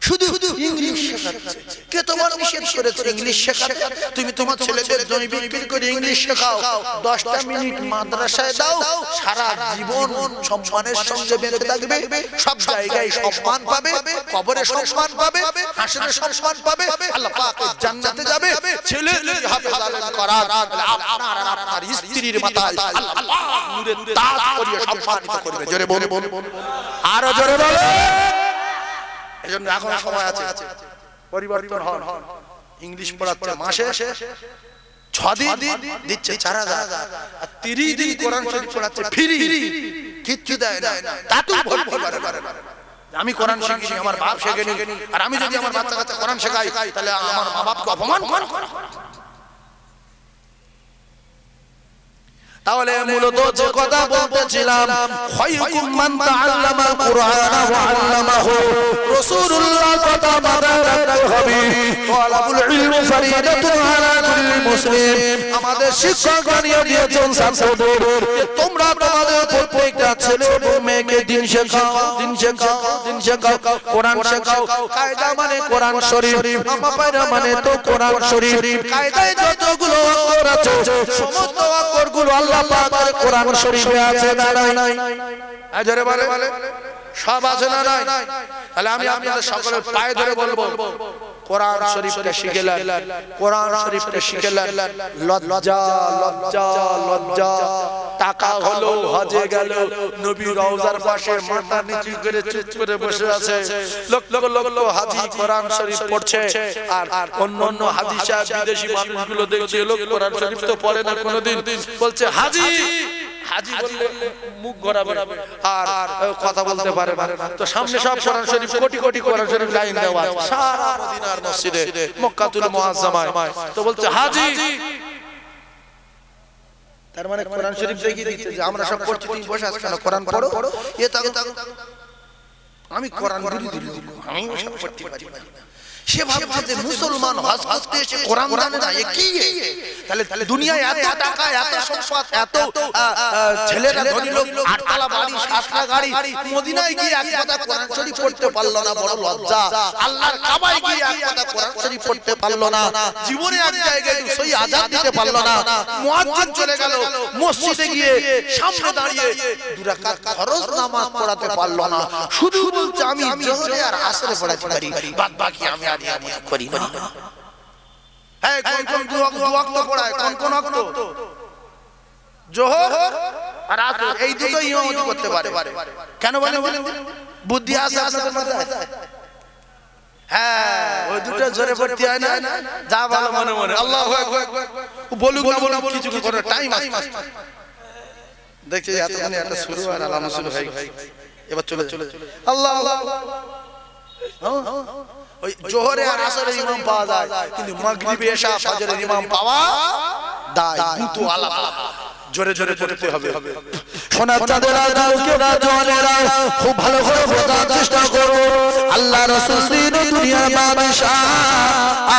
শুধু ইংলিশ শেখাচ্ছে। কে তোমার নিষেধ করেছে ইংলিশ শেখাতে? তুমি তোমার ছেলেদের জমি বিক্রি করে ইংলিশ শেখাও, 10টা মিনিট মাদ্রাসায় দাও, সারা জীবন সম্মানের সঙ্গে বেঁচে থাকবে, সব জায়গায় সম্মান পাবে, কবরে সম্মান পাবে, হাসরে সম্মান পাবে, আল্লাহ পাক জান্নাতে যাবে। ছেলে যদি হাফেজ আলেম করার, আপনার আর আপনার স্ত্রীর মাথায় আল্লাহ পাক নূরের তাজ পরিয়ে সম্মানিত করবে। জোরে বলে, আরো জোরে বলে। এজন্য এখন সময় আছে, পরিবর্তন হন। ইংলিশ পড়াচ্ছে মাসে 6 দিন দিচ্ছে 4000, আর 30 দিন কোরআন শরীফ পড়াচ্ছে ফ্রি, কিচ্ছু দেয় না, তাতেও ভর্তি করে। আমি কোরআন শিখিনি, আমার বাপ শেখেনি, আর আমি যদি আমার বাচ্চা কাচ্চা কোরআন শেখাই তাহলে আমার মা বাপকে অপমান করা। তাহলে মূলত যে কথা বলতেছিলাম, খায়রুকুম মান তাআল্লামাল কুরআনা ওয়া আল্লামাহু, রাসূলুল্লাহ কথা মাথায় রাখতে হবে। তালাবুল ইলমি ফরিদাতুন আলা কুল্লি মুসলিম, আমাদের শিক্ষক বানিয়ে দিয়েছেন ছাত্রদের যে তোমরা তোমাদের প্রত্যেকটা ছেলে ও মেয়েকে দিন শেখাও, দিন শেখাও, দিন শেখাও, কোরআন শেখাও। কায়দা মানে কোরআন শরীফ, আমাপায়রা মানে তো কোরআন শরীফ। কায়দায় যতগুলো অক্ষর আছে সমস্ত অক্ষরগুলো আল্লাহ পাকের কোরআন শরীফে আছে না নাই? আজরে বলে সব আছে না নাই? তাহলে আমি আপনাদের সকলের পায়ে ধরে বলবো কোরআন শরীফটা শিখেলেন, কোরআন শরীফটা শিখেলেন। লজ্জা লজ্জা লজ্জা, টাকা হলো হজে গেল, নবী রওজার পাশে মাথা নিচু করে চুপ করে বসে আছে, লক্ষ লক্ষ হাজি কোরআন শরীফ পড়ছে, আর অন্য অন্য হাজি সাহেব বিদেশি মানুষগুলো দেখছে লোক কোরআন শরীফ তো পড়ে না কোনোদিন, বলছে হাজি হাজি বললে মুখ ঘোরাবে আর কথা বলতে পারে না। তো সামনে সব কোরআন শরীফ, কোটি কোটি কোরআন শরীফ লাইন দেওয়া আছে সারা মদিনার মসজিদে মক্কাতুল মুআজ্জামায়। তো বলছে হাজি, তার মানে কোরআন শরীফ দেখিয়ে দিচ্ছে যে আমরা সব পড়ছি, তুমি বসে আছো কেন, কোরআন পড়ো। এ তাকে আমি কোরআন বিরোধী, আমি সব পড়তে পারি না। সে ভাবছে যে মুসলমান হজ করতে এসে কোরআন জানে না, এ কি? তাহলে দুনিয়ায় এত টাকা, এত সম্পদ, এত ছেলেরা ধনী লোক, আটতলা বাড়ি, সাতটা গাড়ি, মদিনায় গিয়ে এক কথা কোরআন শরীফ পড়তে পারলো না, বড় লজ্জা। আল্লাহর কাবায় গিয়ে এক কথা কোরআন শরীফ পড়তে পারলো না, জীবনে এক জায়গায় সই আযান দিতে পারলো না, মুয়াজ্জিন চলে গেল, মসজিদে গিয়ে সামনে দাঁড়িয়ে দুই রাকাত ফরজ নামাজ পড়াতে পারলো না, শুধু বলছে আমি জোহরে আর আসরে পড়াতে পারি, বাদ বাকি আমি করি না। হ্যাঁ, কোন কোন ওয়াক্ত পড়ায়, কোন কোন ওয়াক্ত? যোহর আর আসর, এই দুটো ইমামতি করতে পারে। কেন বলেন? বুদ্ধি আছে আপনাদের মাথায়? হ্যাঁ, ওই দুটো জোরে পড়তে হয় না, যা ভালো মনে মনে আল্লাহু আকবার বলুক না বলুক, কিছু করে টাইম আছে। দেখছি এতক্ষণে একটা শুরু আর আলামত শুরু হয়ে গেছে, এবার চলে আল্লাহ আল্লাহ। ওই জোহরে আর আসরের ইমাম পাওয়া যায়, কিন্তু মাগরিবে এশা ফজরের ইমাম পাওয়া দায়, দুটো আলাদা, জোরে জোরে পড়তে হবে। সোনার চাঁদেরা দাউকেরা জওয়ানেরা খুব ভালো করে বোঝার চেষ্টা করো, আল্লাহ রাসূল দিন দুনিয়ার বাদশা,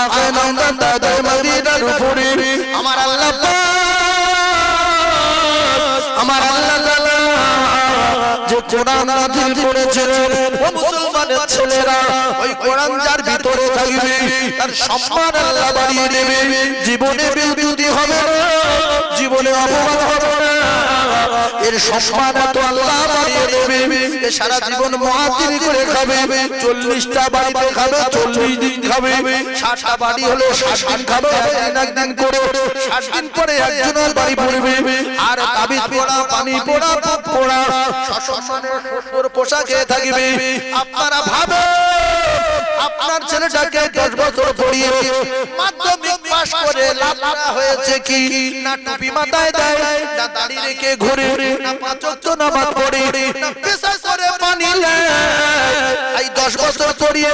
আগে নন্দন দাদার মদিনার উপরে আমার আল্লাহ আমার আল্লাহ যে কোরআন নাযিল করেছিলেন, ও মুসলমানের ছেলেরা ওই কোরআন যার ভিতরে থাকবে তার সম্মান আল্লাহ বাড়িয়ে দেবে, জীবনে বিদ্যুতি হবে না, জীবনে অপমান হবে না, এর সম্মান এত আল্লাহ বাড়িয়ে দেবে। এ সারা জীবন মুআদ্দিন করে খাবে, 40টা বাড়িতে খাবে, 40 দিন খাবে, 60টা বাড়ি হলো 60 দিন খাবে, একদিন করে 60 দিন পরে একজনের বাড়ি পড়বে, আর তাবিজ পড়া, পানি পড়া, পাপ পড়া, সম্মানের পোশাকে থাকবে। আপনারা ভাবে আপনার ছেলেটাকে 10 বছর পড়িয়ে মাধ্যমিক পাস করে লাভ হয়েছে কি? না টুপি মাথায় দেয়, না দাড়ি রেখে ঘুরে, না 5 ওয়াক্ত নামাজ পড়ে, না পেশা করে পানি নেয়। এই 10 বছর পড়িয়ে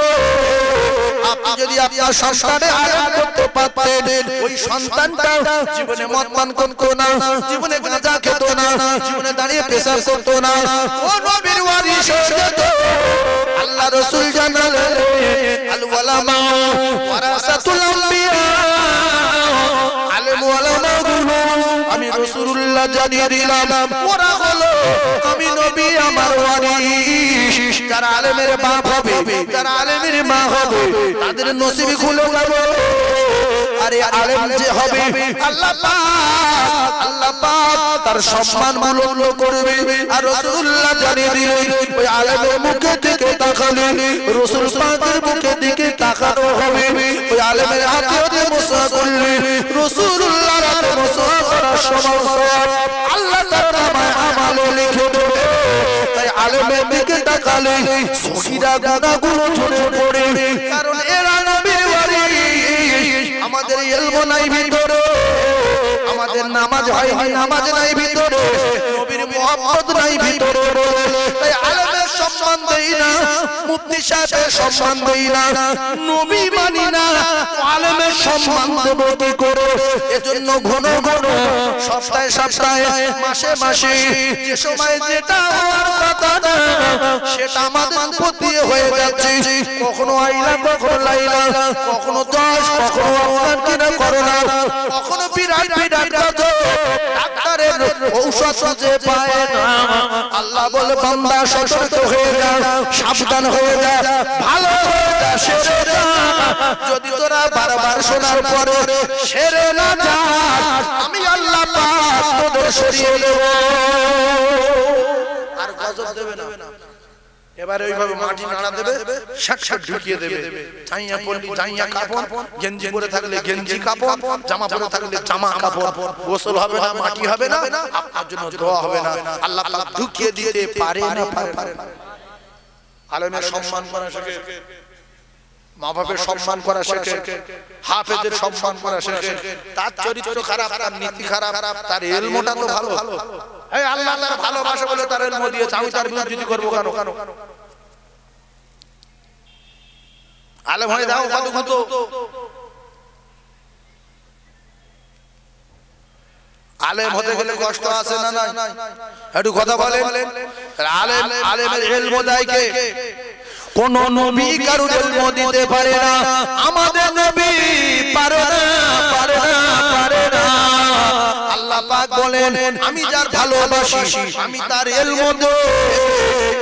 আপনি যদি আপনার সন্তানের আদর করতে পারতেন, ওই সন্তানটা জীবনে মদ পান করতো না, জীবনে গাঁজা খেত না, জীবনে দাঁড়িয়ে পেশা করতো না, ও নবীর ওয়ারিস হয়ে যেত। আল্লাহ রাসূল জানালেন আল উলামা ওয়ারাসাতুল আম্বিয়া, আলেম ওলামা গুলো আমি রাসূলুল্লাহ জানিয়ে দিলাম ওরা হলো আমি নবী আমার ওয়ারিস। যারা আলেমের বাপ হবে, যারা আলেমের মা হবে, তাদের নসিব খুলে যাবে। আরে আলেম যে হবে আল্লাহ পাক তার সম্মান বুলন্দ করবে। আর রাসূলুল্লাহ জানিয়ে দিলেন ওই আলেমের মুখের দিকে তাকালে রাসূল পাকের মুখের দিকে তাকানো হবে। ওই আলেমের হাতে মুসা করলে রাসূলুল্লাহর হাতে মুসা করার সমান আল্লাহ তার নামে আমলে লিখে দেবে। তাই আলেমের দিকে তাকালে সগীরা গুনাহগুলো ঝরে পড়ে, কারণ এরা নবীর ওয়ারিস। আমাদের ইলম নাই ভিতরে, আমাদের নামাজ হয়নি, নামাজ নাই ভিতরে, নবীর মুহাব্বত নাই ভিতরে, তাই আলেমের সম্মান দেই না, মুফতি সাহেবের সম্মান দেই না, নবী মানি না, আলেমের সম্মান দেব কি করে? এজন্য ঘন ঘন সপ্তাহে সপ্তাহে মাসে মাসে যে সময় যেটা হওয়ার কথা না সেটা আমাদের উপর দিয়ে হয়ে যাচ্ছে। কখনো আইলা, কখনো লাইলা, কখনো 10, কখনো আপনার কিনা করোনা, কখনো বিরাট বিরাট কথা ডাক্তারের ঔষধ খুঁজে পায় না। আল্লাহ বলে বান্দা সতর্ক হয়ে যা, সাবধান হয়ে যা, ভালো হয়ে যা, সেরে যা। যদি তোরা বারবার শোনার পরে সেরে না যা, আমি আল্লাহ পাক তোদের সরিয়ে দেব। আর গজব দেবে না। এবারে ওইভাবে মাটি নাড়া দেবে, শাকশাক ঢুকিয়ে দেবে। জাইয়া পড়লি জাইয়া কাপড়, গেঞ্জি পরে থাকলে গেঞ্জি কাপড়, জামা পরে থাকলে জামা কাপড়। গোসল হবে না, মাটি হবে না, আপনার জন্য দোয়া হবে না। আল্লাহ পাক ঢুকিয়ে দিতে পারে না, পারে না। আলেমের সম্মান করা শেখে, মা বাপের সম্মান করা শেখে, হাফেজের সম্মান করা শেখে। তার চরিত্র খারাপ, তার নীতি খারাপ, তার ইলমটা তো ভালো। এই আল্লাহ তার ভালোবাসা বলে তার ইলম দিয়েছে, আমি তার বিরোধিতা করব কেন? আলেম হয়ে যাও কত আলেম হতে গেলে কষ্ট আছে না নাই? একটু কথা বলেন। আলেমের ইলম দেয় কে? কোন নবী কারো ইলম দিতে পারে না, আমাদের নবী পারে না, পারে না, পারে না। আল্লাহ পাক বলেন আমি যার ভালোবাসি আমি তার ইলম দেই,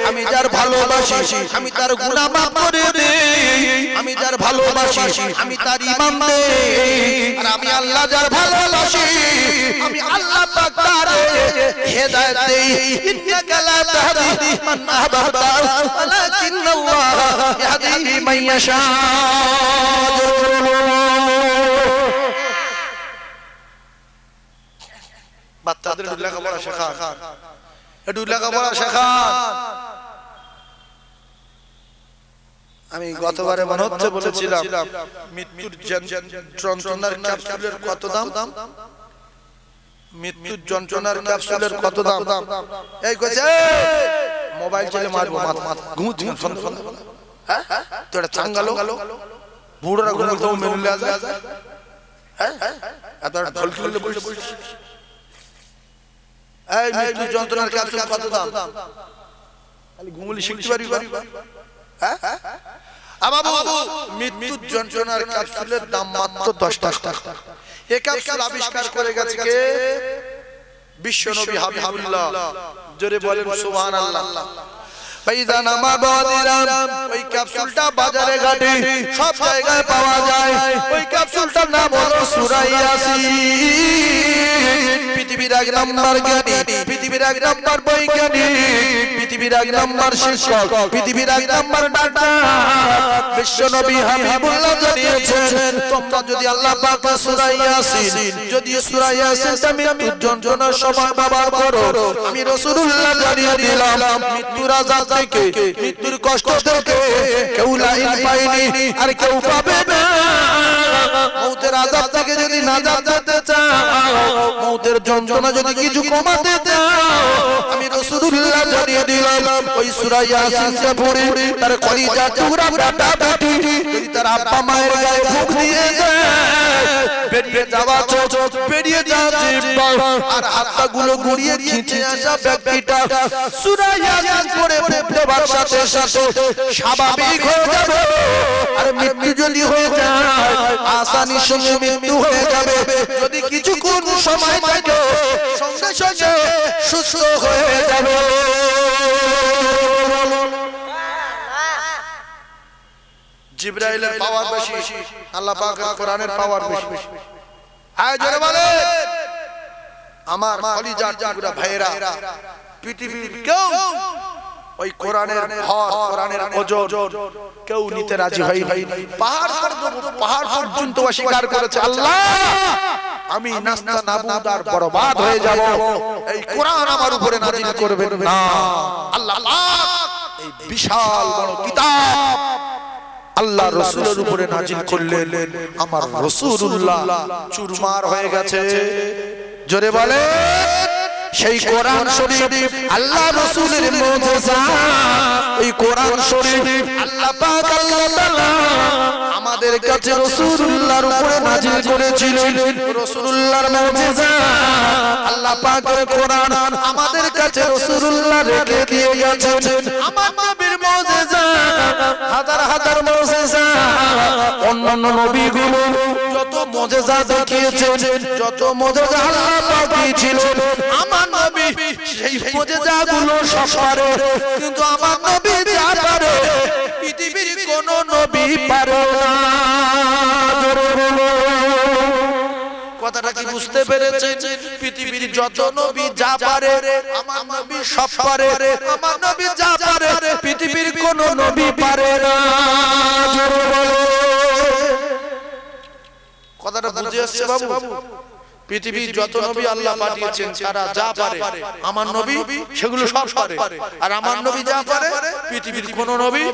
আমি যার ভালোবাসি আমি তার গুনাহ মাফ করে দেই, আমি যার ভালোবাসি আমি তার ঈমান দেই। আর আমি আল্লাহ যার ভালোবাসি আমি আল্লাহ পাক তার হেদায়েত দেই। ইন্নাকা লা তাহদি মান আহবাবতা ওয়ালাকিন্নাল্লাহ ইয়াহদি মান ইয়াশা। বাচ্চাদের লেখাপড়া শেখান, একটু লেখাপড়া শেখান। আমি গতবারে মনে হচ্ছে বলেছিলাম মৃত্যুর যন্ত্রণার ক্যাপসুলের কত দাম? মৃত্যুর যন্ত্রণার ক্যাপসুলের কত দাম? এই কইছে মোবাইল চলে মারবো, মাথা ঘুম হ্যাঁ তো এটা চাঙ্গালো বুড়োরা ঘুম তো মেনুলে আসে। হ্যাঁ আপনার ঢোল খেলে বসে এই মৃত্যু যন্ত্রণার ক্যাপসুল কত দাম? খালি ঘুমলি শিখতে পারবি? হ্যাঁ বাবু, মৃত্যু যন্ত্রণার ক্যাপসুলের দাম মাত্র 10 টাকা। এই ক্যাপসুল আবিষ্কার করে গেছে কে? বিশ্ব নবী হাবিবুল্লাহ। জোরে বলেন সুবহানাল্লাহ। ভাইজান আমার বাবাদিরা, ওই ক্যাপসুলটা বাজারে ঘাটে সব জায়গায় পাওয়া যায়। ওই ক্যাপসুলটার নাম হলো সূরা ইয়াসিন। পৃথিবীর এক নাম্বার জ্ঞানী, পৃথিবীর এক নাম্বার বৈজ্ঞানিক, পৃথিবীর এক নাম্বার শিক্ষক, পৃথিবীর এক নাম্বার ডাক্তার বিশ্ব নবী হাবিবুল্লাহ জানিয়েছেন তোমরা যদি আল্লাহ পাক সূরা ইয়াসিন, যদি সূরা ইয়াসিনটা মৃত্যুর যন্ত্রণার সময় ব্যবহার করো, আমি রাসূলুল্লাহ জানিয়ে দিলাম মৃত্যুর আযাব থেকে, মৃত্যুর কষ্ট থেকে কেউ লাইন পায়নি আর কেউ পাবে না। মৌতের আযাব থেকে যদি নাজাত পেতে চাও, মৌতের যন্ত্রণা যদি কিছু কমাতে চাও, আমি রাসূলুল্লাহ জানিয়ে দিলাম ওই সূরা ইয়াসিনটা পড়ে তার কলিজা টুকরা বেটা বেটি যদি তার আব্বা মায়ের গায়ে ফুঁক দিয়ে দেয়, বেরিয়ে যাওয়া চোখ, বেরিয়ে যাওয়া জিহ্বা আর হাতগুলো গড়িয়ে খিঁচে আসা ব্যক্তিটা সূরা ইয়াসিন পড়ে দেবার সাথে সাথে স্বাভাবিক হয়ে যাবে। আর মৃত্যু যদি হয়ে যায় আসানির সঙ্গে মৃত্যু হয়ে যাবে। যদি কিছুক্ষণ সময় থাকে সঙ্গে সঙ্গে সুস্থ হয়ে যাবে। জিবরাইলের পাওয়ার বেশি, আল্লাহ পাকের কোরআনের পাওয়ার বেশি। হ্যাঁ জোরে বলে আমার কলিজার টুকরা ভাইরা, পৃথিবীর কেউ ওই কোরআনের ভর, কোরআনের ওজন কেউ নিতে রাজি হয় নাই। পাহাড় পর্যন্ত অস্বীকার করেছে আল্লাহ আমি নাস্তা নাবুদ আর বরবাদ হয়ে যাব, এই কোরআন আমার উপরে নাযিল করবেন না। আল্লাহ পাক এই বিশাল বড় কিতাব আল্লাহ রাসূলের উপরে নাযিল করলেন, আমার রাসূলুল্লাহ চুরমার হয়ে গেছে। জোরে বলে সেই কোরআন শরীফ আল্লাহ রাসূলের মুজিজা, ওই কোরআন শরীফ আল্লাহ পাক আল্লাহ তাআলা আমাদের কাছে রাসূলুল্লাহর উপরে নাযিল করেছিলেন। রাসূলুল্লাহর মুজিজা আল্লাহ পাকের কোরআন আমাদের কাছে রাসূলুল্লাহ রেখে দিয়ে গেছেন। আমার নবীর মুজিজা হাজার হাজার মুজিজা, অন্যান্য নবীগুলো যত মুজিজা দেখিয়েছেন, যত মুজিজা আল্লাহ পাক দিয়েছিলেন, আমার নবী সেই মুজিজাগুলো সব পারে, কিন্তু আমার নবী যা পারে পৃথিবীর কোন নবী পারে না। কথাটা কি বুঝতে পেরেছেন? পৃথিবীর যত নবী যা পারে আমার নবী সব পারে, আমার নবী যা পারে পৃথিবীর কোন নবী পারে না। কথাটা বুঝে আসছে বাবু? পৃথিবীর যত নবী আল্লাহ পাঠিয়েছেন তারা যা পারে আমার নবী সেগুলো সব পারে, আর আমার নবী যা পারে পৃথিবীর কোন নবী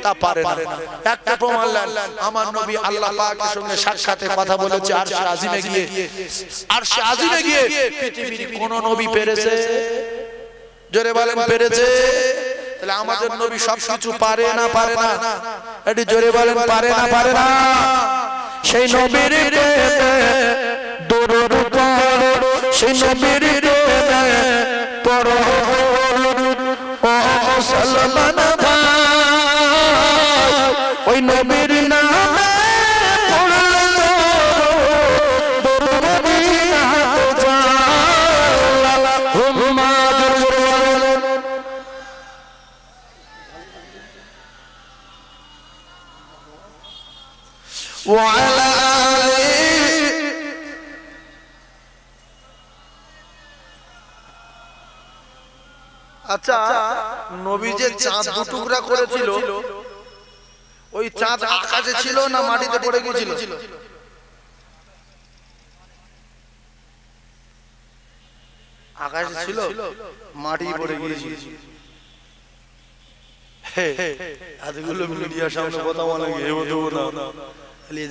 তা পারে না। একটা প্রমাণ আমার নবী আল্লাহ পাকের সঙ্গে সাক্ষাতে কথা বলেছে আরশে আজিমে গিয়ে, আরশে আজিমে গিয়ে পৃথিবীর কোন নবী পেরেছে? জোরে বলেন পেরেছে? তাহলে আমাদের নবী সবকিছু পারে না? পারে না? এটি জোরে বলেন পারে না? পারে না? সেই নবীর দরুদ পড়ো, সেই নবীর পড়ো ও মুসলমান ভাই, ওই নবীর নামে পড়লে দরুদ মদিনা যায়। হুম্মা ওয়া আলা আচ্ছা, নবী যে চাঁদ দু টুকরা করেছিল, ওই চাঁদ আকাশে ছিল না মাটিতে পড়ে গিয়েছিল? আকাশে ছিল, মাটি পড়ে গিয়েছিল। এতগুলো মিডিয়ার সামনে কথা বলা দেবো না,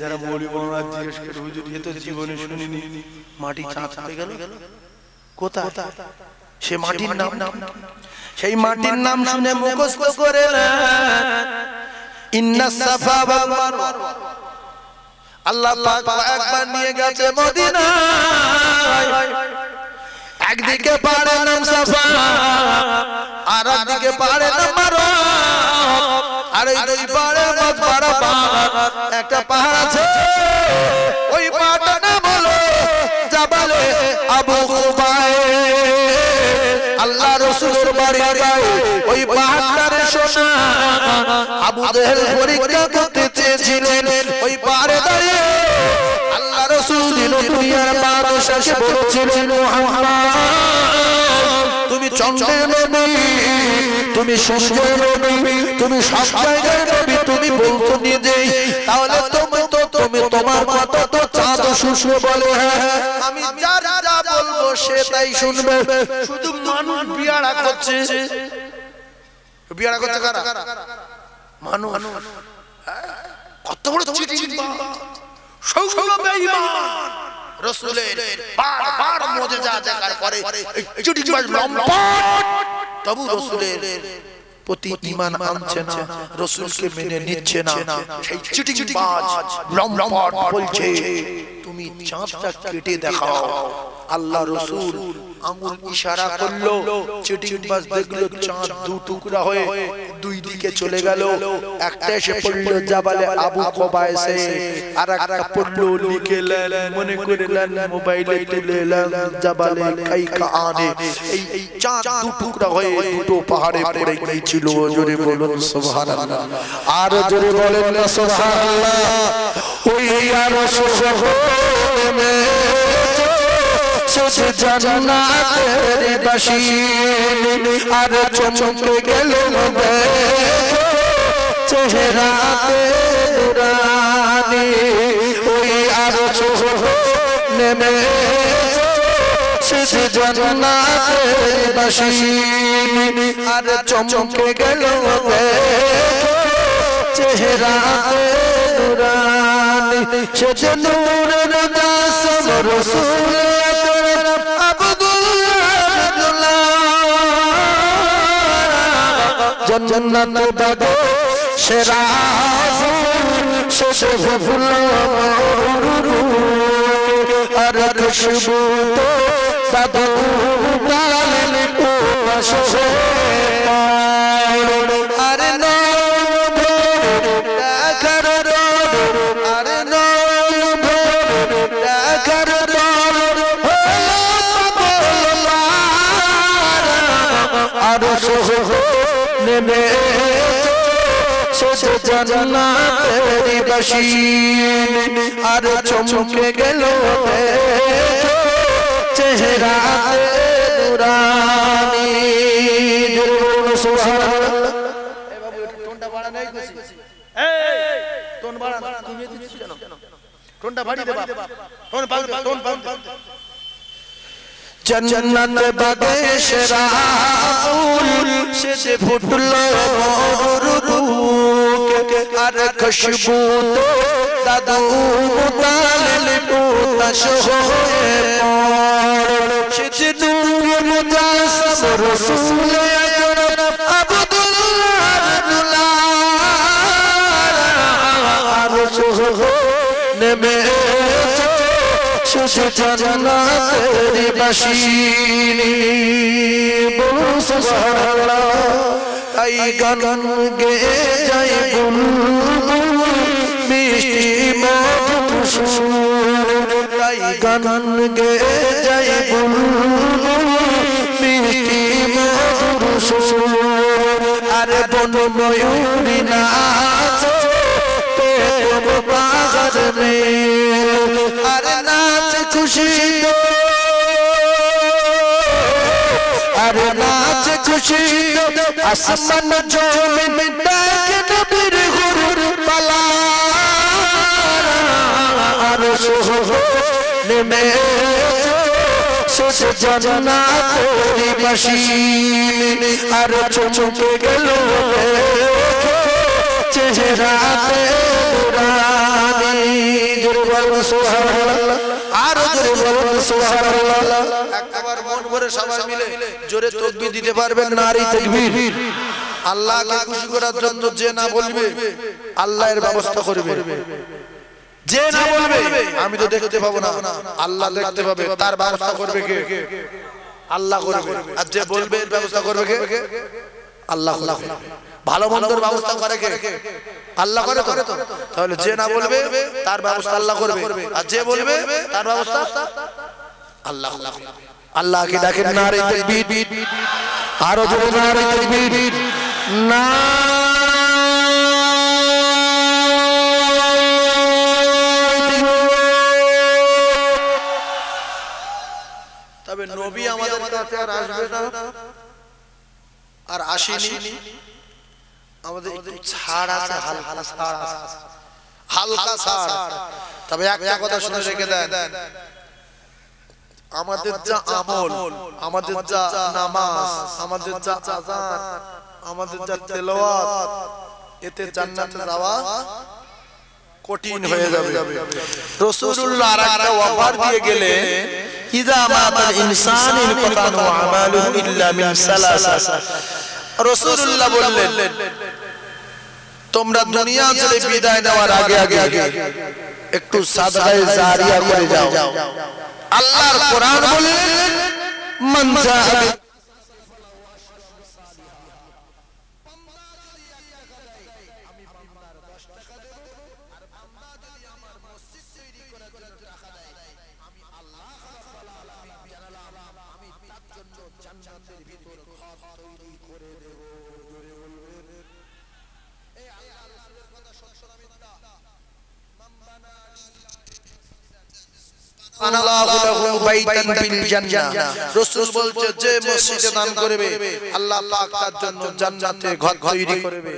যারা মৌলিক জিজ্ঞেস করে হুজুর এ তো জীবনে শুনিনি মাটি চাঁদ হয়ে গেল কোথায়? সে মাটির নাম, সেই মাটির নাম শুনে মুখস্থ করে ইন্নাস সাফা ওয়াল মারওয়া। আল্লাহ পাক একবার নিয়ে গেছে মদিনায়, একদিকে পাহাড়ের নাম সাফা, আর একদিকে পাহাড়ের নাম মারওয়া, আর এই দুই পাহাড়ের মাঝখানে একটা পাহাড় আছে, ওই পাহাড়টার নাম হলো জাবালে আবু কুবাইল। আল্লাহ রাসূলের বাড়ি গায়ে ওই পাহাড়টার সোনা আবু জেহেল পরীক্ষা করতে চেয়েছিলেন। ওই পাহাড়ে দাঁড়িয়ে আল্লাহ রাসূল দুনিয়ার বাদশাকে বলছিলেন, মুহাম্মদ তুমি চন্দ্রের নবী, তুমি সূর্যের নবী, তুমি সব জায়গার নবী, তুমি বলছো নিজেই, তাহলে তুমি তোমার কথা তো চাঁদ শুনবে বলে? হ্যাঁ, আমি যা বলবো সে তাই শুনবে। শুধু মানুষ বিয়াড়া করছে। বিয়াড়া করছে কারা? মানুষ। কত বড় চিটিংবাজ, সৌগুলো বেঈমান। রাসূলের বারবার মুজিজা দেখার পরে চিটিংবাজ লম্পট, তবু রাসূলের প্রতি ঈমান আনছে না, রাসূলকে মেনে নিচ্ছে না। সেই চিটিংবাজ লম্পট বলছে তুমি চাঁদটা কেটে দেখাও। আল্লাহ রাসূল আঙ্গুল ইশারা করলো, চিটিংবাজ দেখলো চাঁদ দু টুকরা হয়ে দুই দিকে চলে গেল। একটা এসে পড়লো জাবালে আবু কুবাইসে, আর একটা পড়লো লিখে মনে করে মোবাইলে তুলে জাবালে কাইকানে। এই চাঁদ দু টুকরা হয়ে দুটো পাহাড়ে পড়ে গিয়েছিল। জোরে বলুন সুবহানাল্লাহ, আর জোরে বলেন না সুবহানাল্লাহ। ওই আরশ শহরে জান্নাতের বাসিনী, আর চমকে গেল চেহারাতে নুরানি। ওই আরশ নেমে জান্নাতের বাসিনী, আর চমকে গেল চেহারাতে নুরানি। সে নূরের দাসম রাসূল जन्नत बागे शेरा से फूल और खुशबू तो दादू डाल को से अरे नो कर रो अरे नो कर रो और ने जन्नत तेरी बशीन और चमके गेलो चेहरा नूरानी सुभान अल्लाह। ए बाबू একটু টোনটা বাড়া নাই কইছি এই টোন বাড়া তুমি দিচ্ছ কেন টোনটা বাড়ি দে বাপ টোন जन्नत बागे शेरा फूल से फुटलो अरे खुशबू तो दादू डाल पूतश होए सिजदू मुजासम रसूल अकरम अब्दुल्लाह ने में जन्नत तेरी बशीनी बोलो सुभान अल्लाह। ताई गान गे जाए बुलबुल मिष्टी मधुर सुर ताई गान गे जाए बुलबुल मिष्टी मधुर सुर अरे बन मयूरी नाचो प्रेम बागर में अरे नाच खुशी दो अरे नाच खुशी दो आसमान जो में डाक नबीर गुर बला अरे सुहोने में सोच जन्नत तेरी बशीन अरे चमके गेलो चेहरा नूरानी जुर्बल सुभान अल्लाह आरो जुर्बल सुभान अल्लाह। একবার মন ভরে সবাই মিলে জোরে তাকবীর দিতে পারবেন নারী তাকবীর। আল্লাহকে খুশি করার জন্য যে না বলবে আল্লাহর ব্যবস্থা করবে, যে না বলবে আমি তো দেখতে পাবো না আল্লাহ দেখতে পাবে, তার ব্যবস্থা করবে কে? আল্লাহ করবে। আর যে বলবে এর ব্যবস্থা করবে কে? আল্লাহ করবে। ভালো মন্দর ব্যবস্থা করে কে? আল্লাহ করে তো। তাহলে যে না বলবে তার ব্যবস্থা আল্লাহ করবে, আর যে বলবে তার ব্যবস্থা আল্লাহ করবে। আল্লাহকে ডাকেন নারে তাকবীর, আরো জোরে নারে তাকবীর। না তবে নবী আমাদের কাছে আর আসবে না, আর আসেনি। আমাদের একটু ছাড় আছে, হালকা ছাড় আছে, হালকা ছাড়। তবে একটা কথা শুনে রেখে দেন, আমাদের যা আমল, আমাদের যা নামাজ, আমাদের যা আযান, আমাদের যা তেলাওয়াত, এতে জান্নাতে যাওয়া কঠিন হয়ে যাবে। রাসূলুল্লাহ আরেকটা অফার দিয়ে গেলে, ইযা মাতাল ইনসান ইনকাতানু আমালুহু ইল্লা মিন সালাসা। রাসূলুল্লাহ বললেন, তোমরা দুনিয়া ছেড়ে বিদায় নেওয়ার আগে আগে একটু সাদকায়ে জারিয়া করে যাও। আল্লাহর কোরআন বলেন, মান জাআ রাসূল বলছে যে মসজিদে দান করবে আল্লাহ পাক তার জন্য জান্নাতে ঘর তৈরি করবে।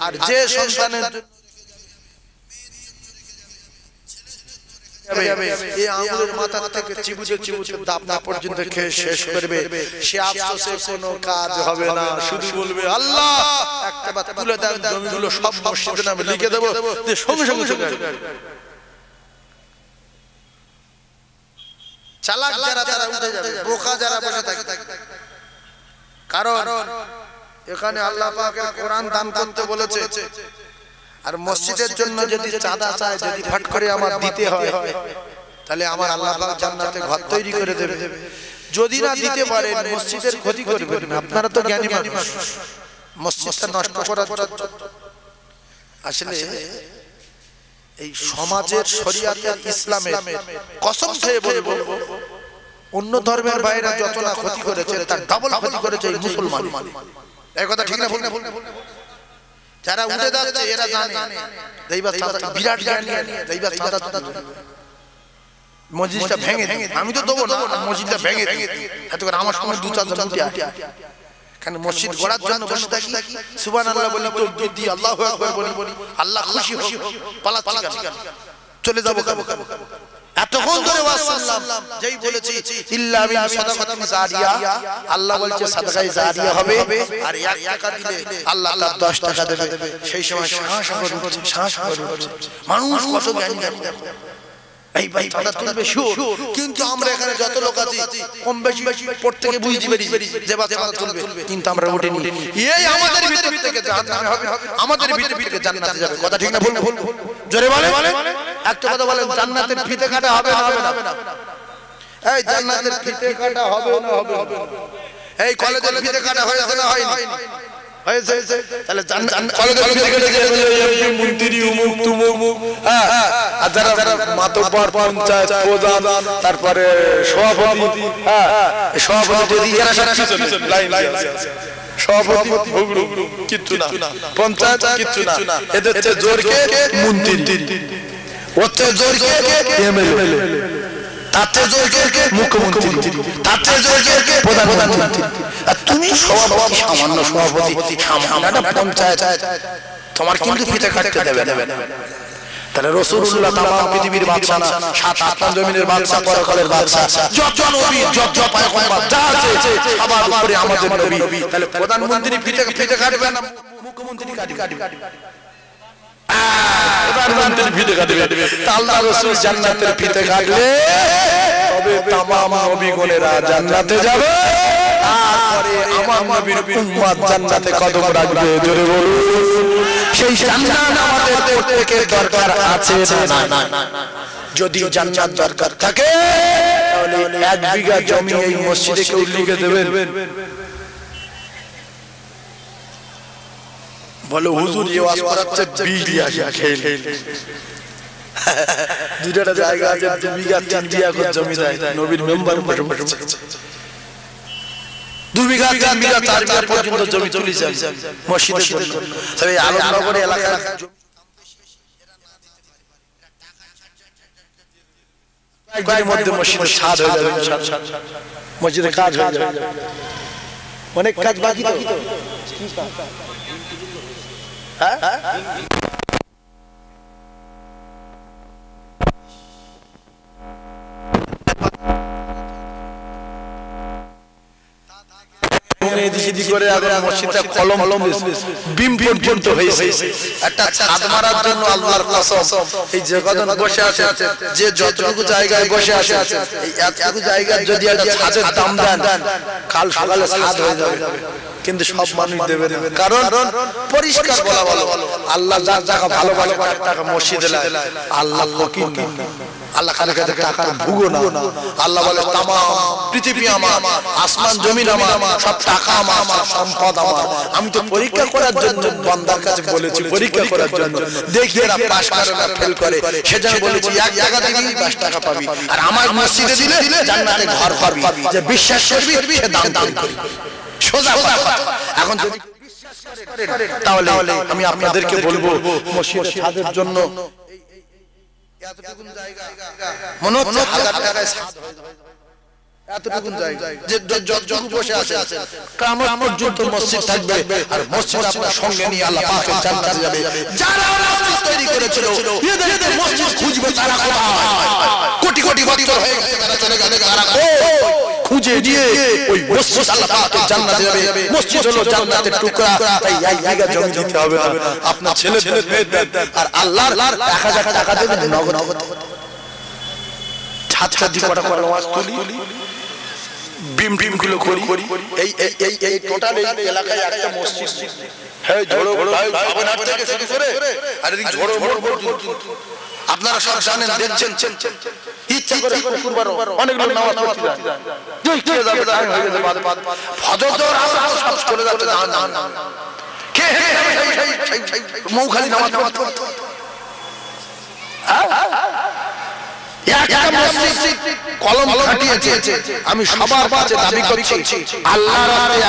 আর যে সন্তানের এই আঙ্গুলের মাথা থেকে চিবুতে চিবুতে দাপনা পর্যন্ত খেয়ে শেষ করবে, সে আফসোসে কোনো কাজ হবে না, শুধু বলবে আল্লাহ একটা বার তুলে দেন, জমিগুলো সব মসজিদের নামে লিখে দেব, সঙ্গে সঙ্গে চলে আসবে। চালাক যারা তারা উঠে যাবে, বোকা যারা বসে থাকে। কারণ এখানে আল্লাহ পাকের কোরআন দান করতে বলেছে আর মসজিদের জন্য যদি চাঁদা চায় যদি ফট করে আমার দিতে হয় তাহলে আমার আল্লাহ পাক জান্নাতে ঘর তৈরি করে দেবে যদি না দিতে পারেন মসজিদের ক্ষতি করবেন না আপনারা তো জ্ঞানী মানুষ মসজিদটা নষ্ট করার জন্য আসলে এই সমাজের শরিয়াতের ইসলামের কসম খেয়ে বলবো অন্য ধর্মের বাইরে যত না ক্ষতি করেছে তার ডাবল ক্ষতি করেছে এই মুসলমান এই কথা ঠিক না ভুল না যারা উঠে যাচ্ছে এরা জানে দইবা সাদা বিরাট জ্ঞানী দইবা সাদা মসজিদটা ভেঙে আমি তো দেবো না মসজিদটা ভেঙে এত করে আমার সময় দু চারজন উঠে আসে কারণ মসজিদ গড়ার জন্য বসে থাকি সুবহানাল্লাহ বলি তাকবীর দি আল্লাহু আকবার বলি আল্লাহ খুশি হবে পালাচ্ছি চলে যাব এতক্ষণ ধরে ওয়াজ শুনলাম যেই বলেছি ইল্লা মিন সাদাকাতিন জারিয়া আল্লাহ বলছে সাদাকায়ে জারিয়া হবে আর 1 টাকা দিলে আল্লাহ তার 10 টাকা দেবে সেই সময় শ্বাস করে মানুষ কত জ্ঞানী এই ভাই চাঁদা তুলবে শিওর কিন্তু আমরা এখানে যত লোক আছি কম বেশি প্রত্যেকে বুঝতে পারি যে বাচ্চা চাঁদা তুলবে কিন্তু আমরা উঠিনি এই আমাদের ভিতর থেকে জাহান্নামে হবে আমাদের ভিতর থেকে জান্নাতে যাবে কথা ঠিক না ভুল জোরে বলে একটা কথা বলেন জান্নাতের ফিতে কাটা হবে না হবে না এই জান্নাতের ফিতে কাটা হবে না হবে এই কলেজের ফিতে কাটা হয়েছে না হয়নি হয়েছে তাহলে কলেজের ফিতে কেটে গেলে মন্ত্রী উমুক তুমুক হ্যাঁ আর যারা মাতব্বর পঞ্চায়েত প্রধান তারপরে সভাপতি হ্যাঁ সভাপতি যদি এরা সারা লাইন সভাপতি ভুগড়ু কিচ্ছু না পঞ্চায়েত কিচ্ছু না এদের চেয়ে জোরকে মন্ত্রী ওতে জোরকে এমএলএ তাতে জোরকে মুখ্যমন্ত্রী তাতে জোরকে প্রধানমন্ত্রী আর তুমি সভাপতি সামান্য সভাপতি সামান্য পঞ্চায়েত তোমার কিন্তু ফিতে কাটতে দেবে না তাহলে রাসূলুল্লাহ তামাম পৃথিবীর বাদশা না সাত আসমান জমিনের বাদশা পরকালের বাদশা যত নবী যত পয়গম্বর যা আছে সবার উপরে আমাদের নবী তাহলে প্রধানমন্ত্রী ফিতে কাটবে না মুখ্যমন্ত্রী কাটবে প্রধানমন্ত্রী ফিতে কাটবে আল্লাহ রাসূল জান্নাতের ফিতে কাটলে তবে তামাম নবীগণেরা জান্নাতে যাবে তারপরে আমার নবীর উম্মত জান্নাতে কদম রাখবে জোরে বলুন সেই জান্নাত আমাদের প্রত্যেকের দরকার আছে না যদি জান্নাত দরকার থাকে তাহলে 1 বিঘা জমি এই মসজিদে কেউ লিখে দেবেন বলে হুজুর এই ওয়াজ করাচ্ছে 20 দিয়া খেল দুইটা জায়গা আছে 2 বিঘা 3 দিয়া করে জমি দেয় নবীর মেম্বার বসে 2 বিঘা 3 বিঘা 4 বিঘা পর্যন্ত জমি চলে যায় মসজিদের জন্য তবে আলমনগর এলাকার কয়েকদিনের মধ্যে মসজিদের ছাদ হয়ে যাবে মসজিদের কাজ হয়ে যাবে অনেক কাজ বাকি তো হ্যাঁ করে মসজিদটা কলম বিম পর্যন্ত হয়েছে একটা ছাদ মারার জন্য আল্লাহর কসম এই যে কজন বসে আছে যে যতটুকু জায়গায় বসে আছে এই এতটুকু জায়গা যদি একটা ছাদের দাম দেন কাল সকালে ছাদ হয়ে যাবে কিন্তু সব মানুষ দেবে না কারণ পরিষ্কার বলা ভালো আল্লাহ যার টাকা ভালো টাকা মসজিদে লায় আল্লাহ ফকির না আল্লাহ কাছে টাকার ভুগো না আল্লাহ বলে তামাম পৃথিবী আমার আসমান জমিন আমার সব টাকা আমার সম্পদ আমার আমি তো পরীক্ষা করার জন্য বান্দার কাছে বলেছি পরীক্ষা করার জন্য দেখি এরা পাস করে না ফেল করে সেজন্য বলেছি 1 টাকা দিবি 10 টাকা পাবি আর আমার মসজিদে দিলে জান্নাতে ঘর পাবি যে বিশ্বাস করবি সে দান করবি সোজা কথা এখন যদি বিশ্বাস করেন তাহলে আমি আপনাদেরকে বলবো মসজিদের ছাদের জন্য এতটুকুন জায়গা মনে হচ্ছে 1000 টাকায় ছাদ হয়ে যাবে এতটুকুন জায়গা যে যতজন বসে আছে কিয়ামত পর্যন্ত মসজিদ থাকবে আর মসজিদ আপনার সঙ্গে নিয়ে আল্লাহ পাকের জান্নাতে যাবে যারা মসজিদ তৈরি করেছিল এদের মসজিদ খুঁজবে তারা কোটি কোটি বছর হয়ে গেছে তারা চলে গেছে তারা খুঁজে দিয়ে ওই মসজিদ আল্লাহ পাকের জান্নাতে যাবে মসজিদ হলো জান্নাতের টুকরা তাই 1 বিঘা জমি দিতে হবে না আপনার ছেলেদের মেয়েদের আর আল্লাহর 1000 টাকা দেবেন নগদ ছাত্র দিকটা করে ওয়াজ তুলি বিম টিম গুলো করি এই এই এই এই টোটাল এই এলাকায় একটা মসজিদ হ্যাঁ ঝড়ো বাবনার থেকে শুরু করে আর এদিকে ঝড়ো আপনারা সব জানেন দেখছেন ইচ্ছা করে কুরবান অনেক লোক নামাজ পড়তে যায় তুই কে যাবে টাইম হয়ে গেছে ফজর জোহর আসর সব চলে যাচ্ছে না কে মৌ খালি নামাজ পড়তে একটা মসজিদ কলম খাটিয়েছে আমি সবার কাছে দাবি করছি আল্লাহর রাস্তায়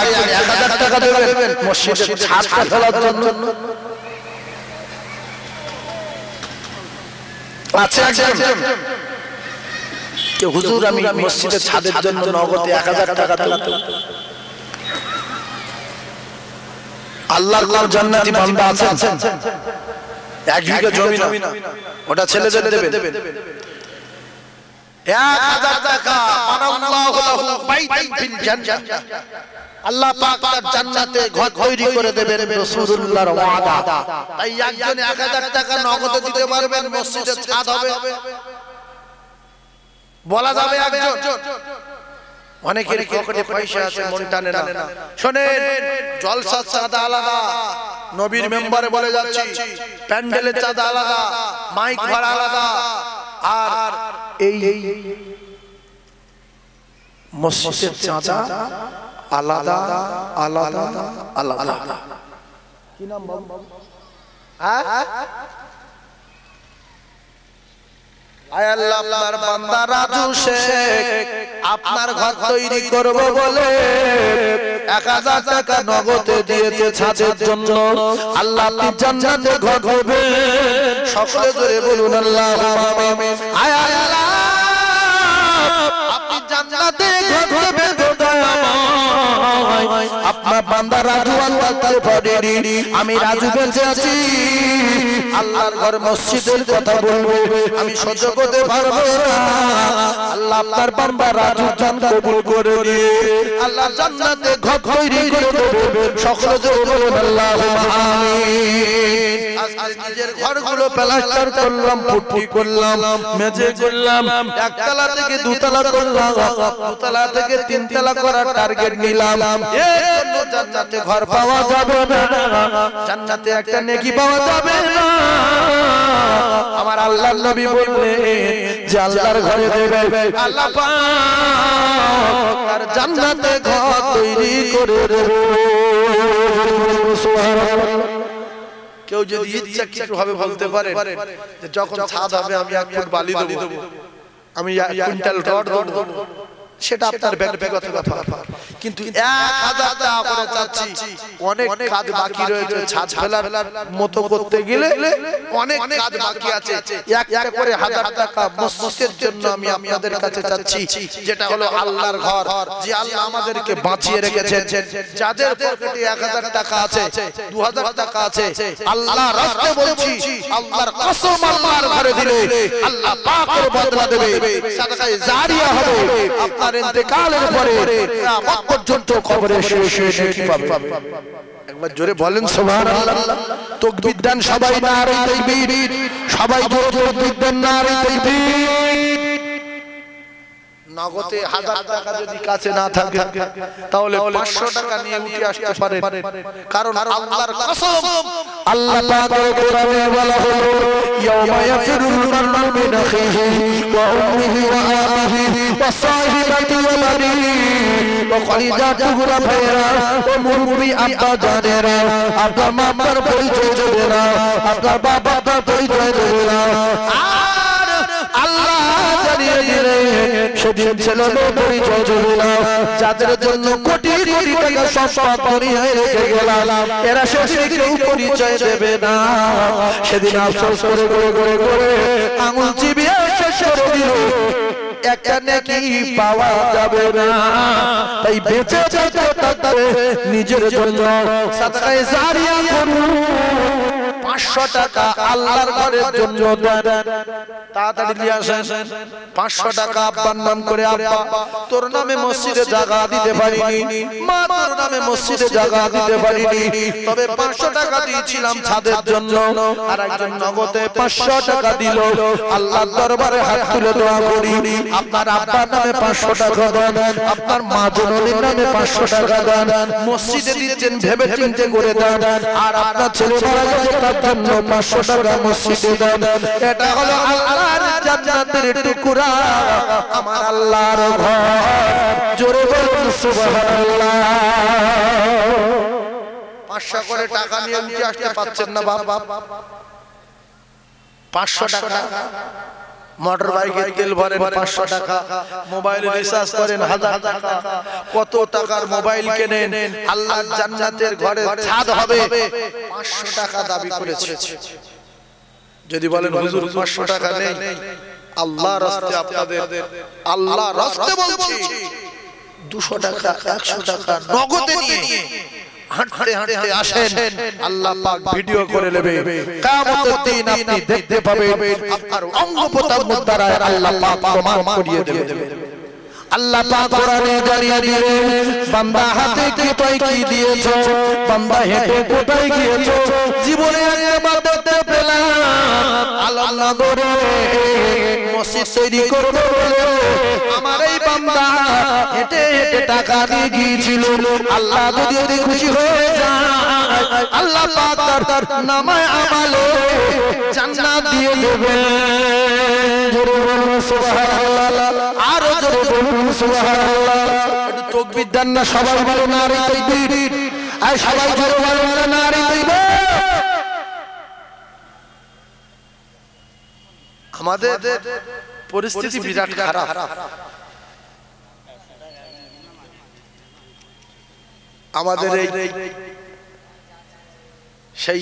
1000 টাকা দেবেন মসজিদের ছাদটা ফেলার জন্য আচ্ছা একদম কে হুজুর আমি মসজিদের ছাদের জন্য নগদে 1000 টাকা দেব আল্লাহর কোন জান্নাতি বান্দা আছেন 1 বিঘা জমি না ওটা ছেলেদের দেবেন 1000 টাকা মানাল্লাহু লাহু বাইতান ফিল জান্নাহ আল্লাহ পাক তার জান্নাতে ঘর তৈরি করে দেবেন রাসূলুল্লাহর ওয়াদা তাই একজনে 1000 টাকা নগদ দিতে পারবেন মসজিদের ছাদ হবে বলা যাবে একজন অনেকের পকেটে পয়সা আছে মন টানে না শুনেন জলসা চাঁদা আলাদা নবীর মেম্বারে বলে যাচ্ছি প্যান্ডেলের চাঁদা আলাদা মাইক ভাড়া আলাদা আর এই মসজিদের চাঁদা আলাদা আলাদা আলাদা কি নাম বাবা আয় আল্লাহ আপনার বান্দা রাজু শেখ আপনার ঘর তৈরি করব বলে 1000 টাকা নগদে দিয়েছে ছাদের জন্য আল্লাহ আপনি জান্নাতে ঘর দেবেন সকলে জোরে বলুন আল্লাহুম্মা আমিন আয় আল্লাহ আপনি জান্নাতে ঘর দেবেন দয়াময় আপনার বান্দা রাজু আল্লাহ তাআলা পড়েনি আমি রাজু বেঁচে আছি আল্লাহর ঘর মসজিদের কথা বলবো আমি সহ্য করতে পারবো না আল্লাহ আপনার বান্দা রাজু জান কবুল করে দিয়ে আল্লাহ জান্নাতে ঘর তৈরি করে দেবেন সকলে জোরে বলুন আল্লাহুম্মা আমিন আজকে নিজের ঘরগুলো প্লাস্টার করলাম পুটি করলাম মেঝে করলাম একতলা থেকে দুতলা করলাম দুতলা থেকে তিনতলা করার টার্গেট নিলাম এর জন্য জান্নাতে ঘর পাওয়া যাবে না জান্নাতে একটা নেকি পাওয়া যাবে না আমার আল্লাহর নবী বললেন যে আল্লাহর ঘরে দেবে আল্লাহ পাক তার জান্নাতে ঘর তৈরি করে দেবে সুবহানাল্লাহ কেউ যদি ইচ্ছা কিছু হবে বলতে পারে যে যখন ছাদ হবে আমি 1 ফুট বালি দেব আমি 1 কুইন্টাল রড দেব সেটা আপনার ব্যক্তিগত ব্যাপার কিন্তু 1000 টাকা করে চাচ্ছি অনেক কাজ বাকি রয়েছে ছাদ ফেলার মতো করতে গেলে অনেক কাজ বাকি আছে একটা করে 1000 টাকা মসজিদের জন্য আমি আপনাদের কাছে চাচ্ছি যেটা হলো আল্লাহর ঘর যে আল্লাহ আমাদেরকে বাঁচিয়ে রেখেছেন যাদের পকেটে 1000 টাকা আছে 2000 টাকা আছে আল্লাহর রাস্তায় বলছি আল্লাহর কসম আল্লাহর ঘরে দিলে আল্লাহ পাকের বদলা দেবে সাদকায়ে জারিয়া হবে আপনার ইন্তেকালের পরে কিয়ামত পর্যন্ত কবরে শুয়ে নেকি পাবে একবার জোরে বলেন সুবহানাল্লাহ তাকবীর দেন সবাই নারে তাকবীর সবাই জোরে তাকবীর দেন নারে তাকবীর নগদে 1000 টাকা যদি কাছে না থাকে তাহলে 500 টাকা নিয়ে উঠে আসতে পারেন কারণ আল্লাহর কসম আল্লাহ পাকের কোরআনে বলা হলো ইয়াওমা ইয়াফিরুল মার'উ মিন আখিহি ওয়া উম্মিহি ওয়া আবিহি ওয়া সাহিবাতিহি ওয়া বানিহি ওয়া খলিজাতুহু রাফায়া ওয়া মুরবি আব্বা জানেরা আপনার মা বাবার পরিচয় দেবে না আপনার বাবার পরিচয় দেবে না আর আল্লাহ জানিয়ে দিলেন সেদিন ছেলেদের পরিচয় দেবে না যাদের জন্য কোটি কোটি টাকা সম্পদ দুনিয়ায় রেখে গেলাম এরা শেষে কেউ পরিচয় দেবে না সেদিন আফসোস করে করে করে করে আঙুল চিবিয়ে শেষ করে দিল একটা নেকি পাওয়া যাবে না তাই বেঁচে থাকতে নিজের জন্য সাদকায়ে জারিয়া করুন 500 টাকা আল্লাহর ঘরের জন্য দেন। তাড়াতাড়ি নিয়ে আসেন। 500 টাকা আব্বার নাম করে, আব্বা তোর নামে মসজিদে জায়গা দিতে পারিনি, মা তোর নামে মসজিদে জায়গা দিতে পারিনি, তবে 500 টাকা দিয়েছিলাম ছাদের জন্য। আর একজন নগদে 500 টাকা দিল। আল্লাহর দরবারে হাত তুলে দোয়া করি, আপনার আব্বার নামে 500 টাকা দেন, আপনার মা জননীর নামে 500 টাকা দেন। মসজিদে দিচ্ছেন ভেবে চিন্তে করে দেন। আর আপনার ছেলে মারা গেছে তার জন্য 500 টাকা মসজিদে দেন। এটা হলো আল্লাহর জান্নাতের টুকরা, আমার আল্লাহর ঘর। জোরে বলুন সুবহানাল্লাহ। 500 করে টাকা নিয়ে উঠে আসতে পারছেন না বাবা। 500 টাকা মোটর বাইকের তেল ভরেন, 500 টাকা মোবাইলে রিচার্জ করেন, 1000 টাকা। কত টাকার মোবাইল কেনেন, আল্লাহর জান্নাতের ঘরে ছাদ হবে, 500 টাকা দাবি করেছে। যদি বলেন হুজুর 500 টাকা নেই, আল্লাহর রাস্তায় আপনাদের, আল্লাহর রাস্তায় বলছি 200 টাকা 100 টাকা নগদে নিয়ে হাঁটতে হাঁটতে আসেন, আল্লাহ পাক ভিডিও করে নেবে। কিয়ামতের দিন আপনি দেখতে পাবেন আপনার অঙ্গ প্রত্যঙ্গ দ্বারা আল্লাহ পাক প্রমাণ করিয়ে দেবে। আল্লাহ পাক কোরআনে জানিয়ে দিলেন, বান্দা হাতে কি তুই কি দিয়েছো, বান্দা হেঁটে কোথায় গিয়েছো, জীবনে একবার দেখতে পেলাম আল্লাহ করে মসজিদ তৈরি করবে বলে আমার এই বান্দা হেঁটে হেঁটে টাকা দিয়ে গিয়েছিল। আল্লাহ যদি খুশি হয়ে যায়, আল্লাহ পাক তার নামায় আমালে জান্নাত দিয়ে দেবে। জোরে বলুন সুবহানাল্লাহ, আরো জোরে বলুন সুবহানাল্লাহ। একটু তাকবীর দেন না সবাই, বলো নারে তাকবীর। আর সবাই জোরে বলুন না নারে তাকবীর। আমাদের পরিস্থিতি বিরাট খারাপ। আমাদের এই সেই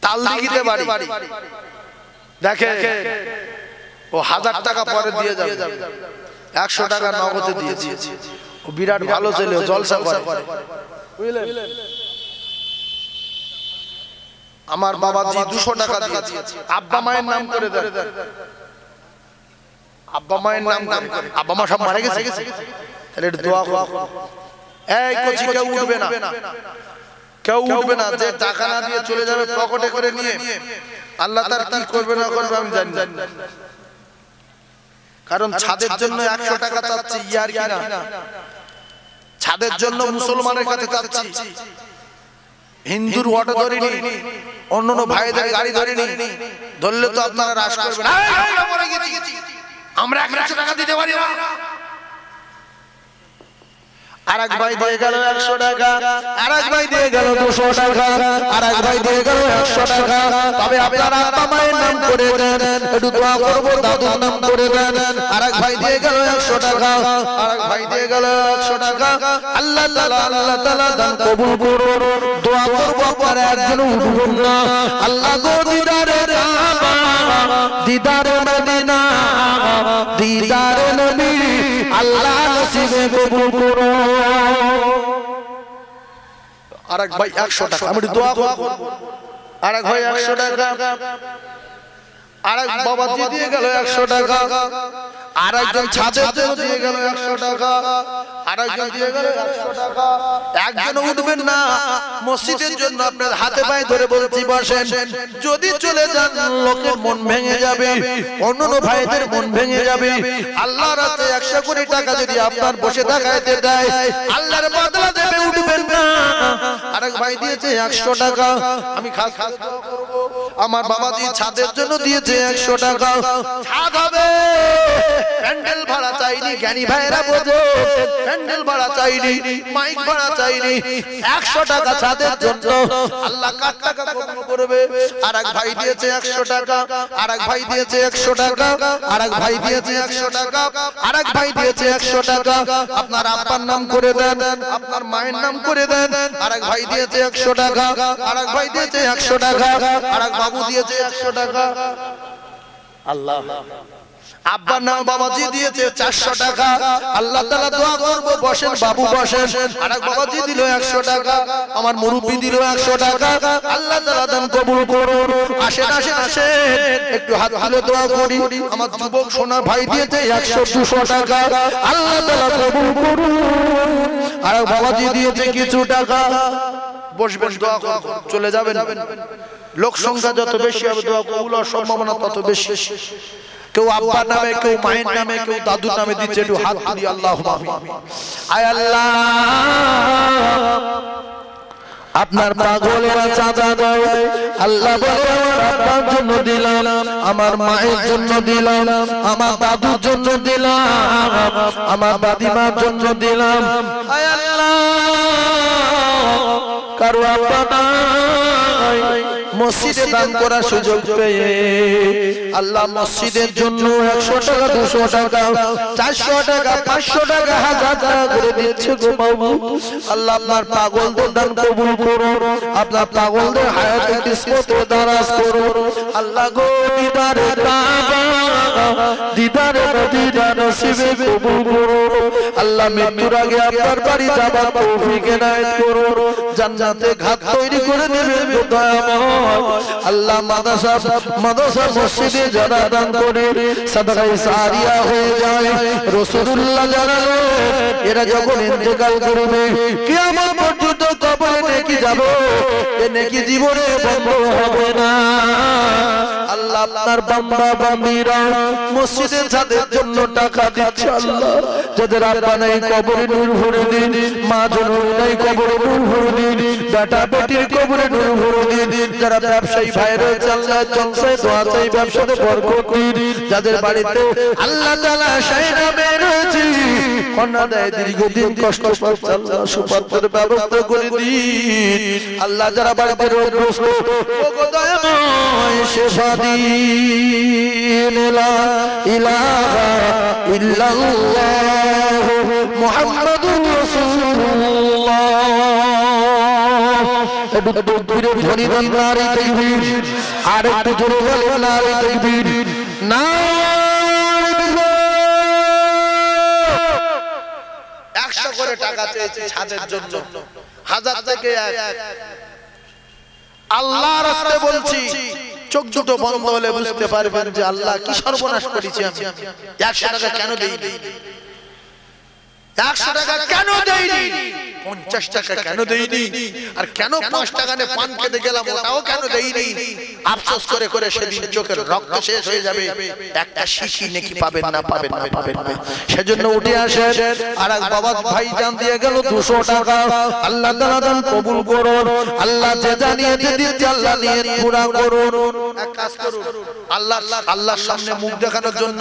তালদিঘিতে বাড়ি, দেখে ও 1000 টাকা পরে দিয়ে যাবে, 100 টাকা নগদে দিয়েছে। ও বিরাট ভালো ছেলে, জলসা করে, বুঝলেন। আমার বাবাজি 200 টাকা দিয়েছে, আব্বা মায়ের নাম করে দেন, আব্বা মায়ের নাম করে। আব্বা মা সব মারা গেছে, তাহলে একটু দোয়া করো। এই কোচি কেউ উঠবে না, কেউ উঠবে না। যে টাকা না দিয়ে চলে যাবে পকেটে করে নিয়ে, আল্লাহ তার কি করবে না করবে আমি জানি না। কারণ ছাদের জন্য 100 টাকা চাচ্ছি, ইয়ার কি না। ছাদের জন্য মুসলমানের কাছে চাচ্ছি, হিন্দুর অটো ধরিনি, অন্য ভাইদের গাড়ি ধরিনি, ধরলে তো আপনারা রাশ করবেন। আমরা 100 টাকা দিতে পারি না। আরেক ভাই দিয়ে গেল 100 টাকা, আরেক ভাই দিয়ে গেল 200 টাকা, আরেক ভাই দিয়ে গেল 100 টাকা। তবে আপনারা আব্বা মায়ের নাম করে দেন, একটু দোয়া করব, দাদুর নাম করে দেন। আরেক ভাই দিয়ে গেল 100 টাকা, আরেক ভাই দিয়ে গেল 100 টাকা। আল্লাহ তাআলা দান কবুল করুন। দোয়া করব আপনারা একজন উঠবেন না। আল্লাহ গো দিদারে কাবা, দিদারে মদিনা, দিদারে নবী, আল্লাহ নসিবে কবুল করুন। আরেক ভাই 100 টাকা, আমি দোয়া করব। আরেক ভাই 100 টাকা, আরেক বাবা দিয়ে গেল 100 টাকা, আরেকজন ছাদের জন্য দিয়ে গেল 100 টাকা, আরেকজন দিয়ে গেল 100 টাকা। একজন উঠবেন না, মসজিদের জন্য আপনার হাতে পায়ে ধরে বলছি বসেন। যদি চলে যান লোকের মন ভেঙে যাবে, অন্যান্য ভাইদের মন ভেঙে যাবে। আল্লাহর রাতে 100 কোটি টাকা যদি আপনার বসে থাকাইতে দেয়, আল্লাহর বদলা দেবে, উঠবেন না। আরেক ভাই দিয়েছে 100 টাকা, আমি খাস দোয়া করব। আমার বাবাজি ছাদের জন্য দিয়েছে 100 টাকা, ছাদ হবে। প্যান্ডেল ভাড়া চাইনি, জ্ঞানী ভাইরা বোঝো, প্যান্ডেল ভাড়া চাইনি, মাইক ভাড়া চাইনি, 100 টাকা ছাদের জন্য। আল্লাহ কার টাকা কবুল করবে। আরেক ভাই দিয়েছে 100 টাকা, আরেক ভাই দিয়েছে 100 টাকা, আরেক ভাই দিয়েছে 100 টাকা, আরেক ভাই দিয়েছে 100 টাকা। আপনার আব্বার নাম করে দেন, আপনার মায়ের নাম করে দেন। আরেক ভাই দিয়েছে 100 টাকা, আরেক ভাই দিয়েছে 100 টাকা, আরেক বাবু দিয়েছে 100 টাকা। আল্লাহ আব্বার নাম বাবাজি দিয়েছে 400 টাকা। আল্লাহ তাআলা দোয়া করব, বসেন বাবু বসেন। আরেক বাবাজি দিল 100 টাকা, আমার মুরব্বি দিল 100 টাকা। আল্লাহ তাআলা দান কবুল করুন। আসেন আসেন আসেন, একটু হাত তুলে দোয়া করি। আমার যুবক সোনা ভাই দিয়েছে 100-200 টাকা, আল্লাহ তাআলা কবুল করুন। আরেক বাবাজি দিয়েছে কিছু টাকা। বসবেন, দোয়া করবেন, চলে যাবেন। লোক সংখ্যা যত বেশি হবে দোয়া কবুল হওয়ার সম্ভাবনা তত বেশি। কেউ আব্বার নামে, কেউ মায়ের নামে, কেউ দাদুর নামে দিচ্ছে, একটু হাত তুলি আল্লাহুম্মা আমিন। আয় আল্লাহ, আপনার পাগলেরা চাঁদা দেয়, আল্লাহ বলে আমার আব্বার জন্য দিলাম, আমার মায়ের জন্য দিলাম, আমার দাদুর জন্য দিলাম, আমার দাদিমার জন্য দিলাম। আয় আল্লাহ, কারো আব্বা নাই, মসজিদে দান করার সুযোগ পেয়ে আল্লাহ মসজিদের জন্য 100 টাকা, 200 টাকা, 400 টাকা, 500 টাকা, 1000 টাকা করে দিচ্ছে গো বাবু। আল্লাহ আপনার পাগলদের দান কবুল করুন, আপনার পাগলদের হায়াতে কিসমতে দারাজ করুন। আল্লাহ গো দিদারে কাবা, দিদারে মদিনা নসিবে কবুল করুন। আল্লাহ মৃত্যুর আগে আপনার বাড়ি যাবার তৌফিক এনায়েত করুন। জান্নাতে ঘাট তৈরি করে দেবেন গো দয়াময়। আল্লাহ মাদ্রাসা মসজিদে যারা দান করে সাদাকায়ে সারিয়া হয়ে যায়, রাসূলুল্লাহ জানালো এরা যখন ইন্তেকাল করবে কিয়ামত পর্যন্ত কবরে নেকি যাবে, এ নেকি জীবনে বন্ধ হবে না। আল্লাহ আপনার বান্দা বান্দীরা মসজিদের ছাদের জন্য টাকা দিচ্ছে, আল্লাহ যাদের আব্বা নাই কবরে নূর ভরে দিন, মা জননী নাই কবরে নূর ভরে দিন, বেটা বেটির কবরে নূর ভরে দিন। যারা ব্যবসায়ী ভাই রয়েছে আল্লাহ জলসায় দোয়া চাই, ব্যবসাতে বরকত দিন। যাদের বাড়িতে আল্লাহ তাআলা শায়না রয়েছে, কন্যা দেয়, দীর্ঘদিন কষ্ট পাচ্ছে আল্লাহ সুপাত্রের ব্যবস্থা করে দিন। আল্লাহ যারা বাড়িতে রোগগ্রস্ত ওগো দয়াময় শেফা দিন। লা ইলাহা ইল্লাল্লাহ মুহাম্মাদুর রাসূলুল্লাহ। একটু দূরে ধরি নারী তাকবীর, আর একটু জোরে বলে নারী তাকবীর। না 100 করে টাকা চেয়েছি ছাদের জন্য, 1000 থেকে 1। আল্লাহর রাস্তায় বলছি, চোখ দুটো বন্ধ হলে বুঝতে পারবেন যে আল্লাহ কি সর্বনাশ করেছি আমি। 100 টাকা কেন দেইনি, 100 টাকা কেন দেইনি, 50 টাকা কেন দেইনি, আর কেন 5 টাকা নিয়ে পান খেতে গেলাম ওটাও কেন দেইনি। আফসোস করে করে সেদিন চোখের রক্ত শেষ হয়ে যাবে, একটা শিশি নেকি পাবেন না, পাবেন না, পাবেন না। সেজন্য উঠে আসেন। আর এক বাবা ভাই জান দিয়ে গেল 200 টাকা, আল্লাহ তাআলা দান কবুল করুন। আল্লাহ যে জানিয়ে দিয়েছে আল্লাহ নিয়ে পুরা করুন। এক কাজ করুন, আল্লাহর সামনে মুখ দেখানোর জন্য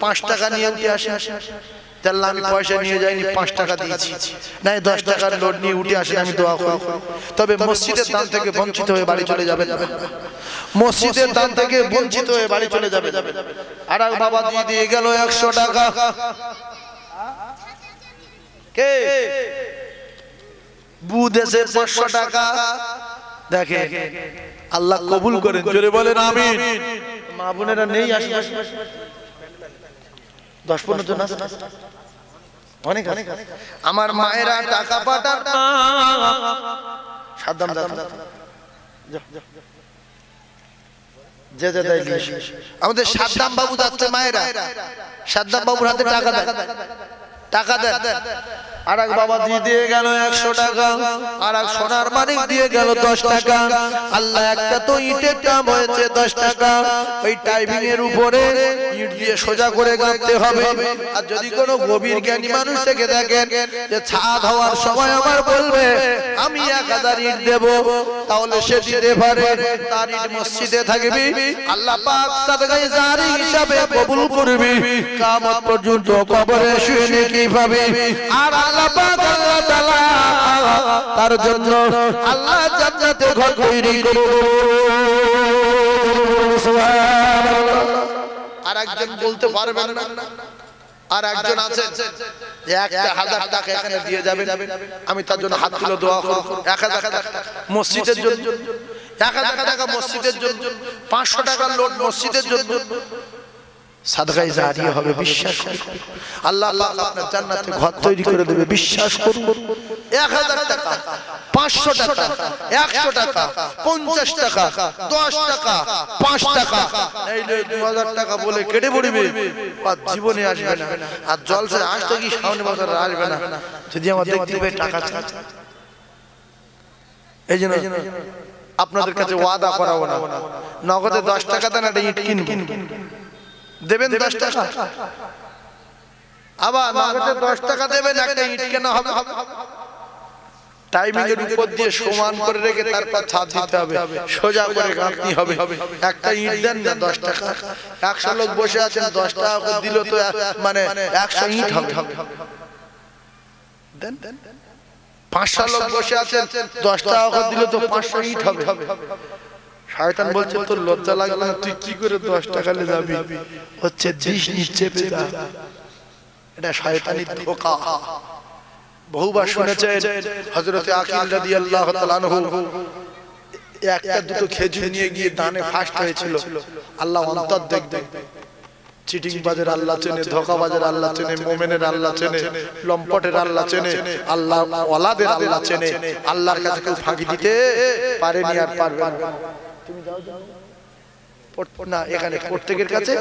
5 টাকা নিয়ে উঠে আসেন। আল্লাহ আমি পয়সা নিয়ে যাইনি, 5 টাকা দিয়েছি, নাই 10 টাকার লোড নিয়ে উঠে আসেন, আমি দোয়া করি। তবে মসজিদের দান থেকে বঞ্চিত হয়ে বাড়ি চলে যাবেন, মসজিদের দান থেকে বঞ্চিত হয়ে বাড়ি চলে যাবেন। আর এক বাবা দিয়ে গেল 100 টাকা। কে বুদেশে 500 টাকা। দেখে আল্লাহ কবুল করেন, জোরে বলেন আমিন। মা বোনেরা নেই, আসে 10-15 জন আছে, অনেক অনেক। আমার মায়েরা টাকা পাঠান না, সাদ্দাম যে আমাদের সাদ্দাম বাবু যাচ্ছে, মায়েরা সাদ্দাম বাবুর হাতে টাকা দেয়, টাকা দেয়। আর এক বাবা দিয়ে গেল 100 টাকা, আর এক সোনার মানিক দিয়ে গেল 10 টাকা। আল্লাহ একটা তো ইটের দাম হয়েছে 10 টাকা, ওই টাইমিং এর উপরে ইট দিয়ে সোজা করে গাঁথতে হবে। আর যদি কোনো গভীর জ্ঞানী মানুষ থেকে দেখেন যে ছাদ হওয়ার সময় আমার বলবে আমি 1000 ইট দেব, তাহলে সে দিতে পারে, তার ইট মসজিদে থাকবে, আল্লাহ পাক সাদকায়ে জারি হিসাবে কবুল করবে, কিয়ামত পর্যন্ত কবরে শুয়ে নেকি পাবে। আর আল্লাহ পাক আল্লাহ তাআলা তার জন্য আল্লাহ জান্নাতে ঘর তৈরি করবে, সুবহানাল্লাহ। আর একজন বলতে পারবেন না, আর একজন আছেন যে 1000 টাকা এখানে দিয়ে যাবেন, আমি তার জন্য হাত তুলে দোয়া করব। 1000 টাকা মসজিদের জন্য, 1000 টাকা মসজিদের জন্য, 500 টাকার লোড মসজিদের জন্য। সাদকায়ে জারিয়া হবে, বিশ্বাস করুন। আল্লাহ পাক আপনার জান্নাতে ঘর তৈরি করে দেবে, বিশ্বাস করুন। 1000 টাকা, 500 টাকা, 100 টাকা, 50 টাকা, 10 টাকা, 5 টাকা, এই 2000 টাকা বলে কেটে পড়বে, আর জীবনে আসবে না। আর জলসা আসতে কি সামনে বছর আসবে না যদি আমার দেখতে পাই টাকা চাই। এই জন্য আপনাদের কাছে ওয়াদা করাবো না, নগদে 10 টাকা দেন একটা ইট কিনবেন, দেবেন 10 টাকা, আবার নগদে 10 টাকা দেবেন একটা ইট কেনা হবে, টাইমিং এর উপর দিয়ে সমান করে রেখে তারপর ছাদ দিতে হবে, সোজা করে গাঁথনি হবে। একটা ইট দেন না 10 টাকা, 100 লোক বসে আছেন 10 টাকা করে দিল তো মানে 100 ইট হবে। দেন 500 লোক বসে আছেন 10 টাকা করে দিল তো 500 ইট হবে। শয়তান বলছে তোর লজ্জা লাগবে না, তুই কি করে 10 টাকা নিয়ে যাবি, হচ্ছে দিস নিচে পে যা। এটা শয়তানি ধোঁকা। বহুবার শুনেছেন হযরত আকিল রাদিয়াল্লাহু তাআলা আনহু একটা দুটো খেজুর নিয়ে গিয়ে দানে ফাস্ট হয়েছিল। আল্লাহ অন্তর দেখবে, চিটিং বাজের আল্লাহ চেনে, ধোঁকাবাজের আল্লাহ চেনে, মুমিনের আল্লাহ চেনে, লম্পটের আল্লাহ চেনে, আল্লাহ ওয়ালাদের আল্লাহ চেনে। আল্লাহর কাছে কেউ ফাঁকি দিতে পারেনি আর পারবে না। তুমি যাও না, এখানে প্রত্যেকের কাছে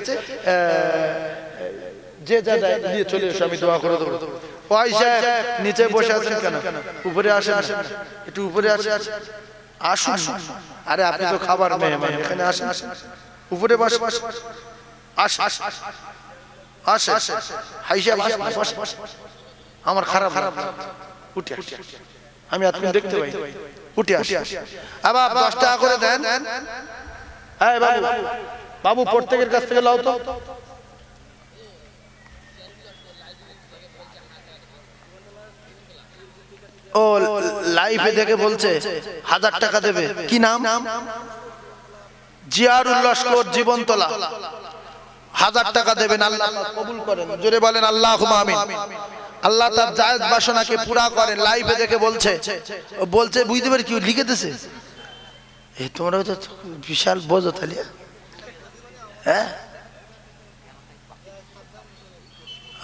যে যা দিয়ে চলে এসো, আমি দোয়া করে দেবো। ওই সাহেব নিচে বসে আছেন কেন, উপরে আসেন, একটু উপরে আসেন, আসুন। আরে আপনি তো খাবার মেহমান, এখানে আসেন, উপরে বসে আমার খারাপ উঠে আমি আপনি দেখতে পাই, উঠে আসি। আবার 10 টাকা করে দেন। বাবু বাবু প্রত্যেকের কাছ থেকে লাও তো। ও লাইভে দেখে বলছে 1000 টাকা দেবে। কি নাম? জিয়ারুল লস্কর জীবনতলা। 1000 টাকা দেবেন, আল্লাহ কবুল করেন। জোরে বলেন আল্লাহুম্মা আমিন। আল্লাহ তার জায়েজ বাসনাকে পুরা করেন। লাইভে দেখে বলছে বুঝতে পারি কি লিখে দিয়েছে। এই তোমরা তো বিশাল বোঝো তাহলে। হ্যাঁ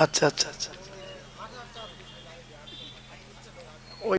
আচ্ছা আচ্ছা আচ্ছা।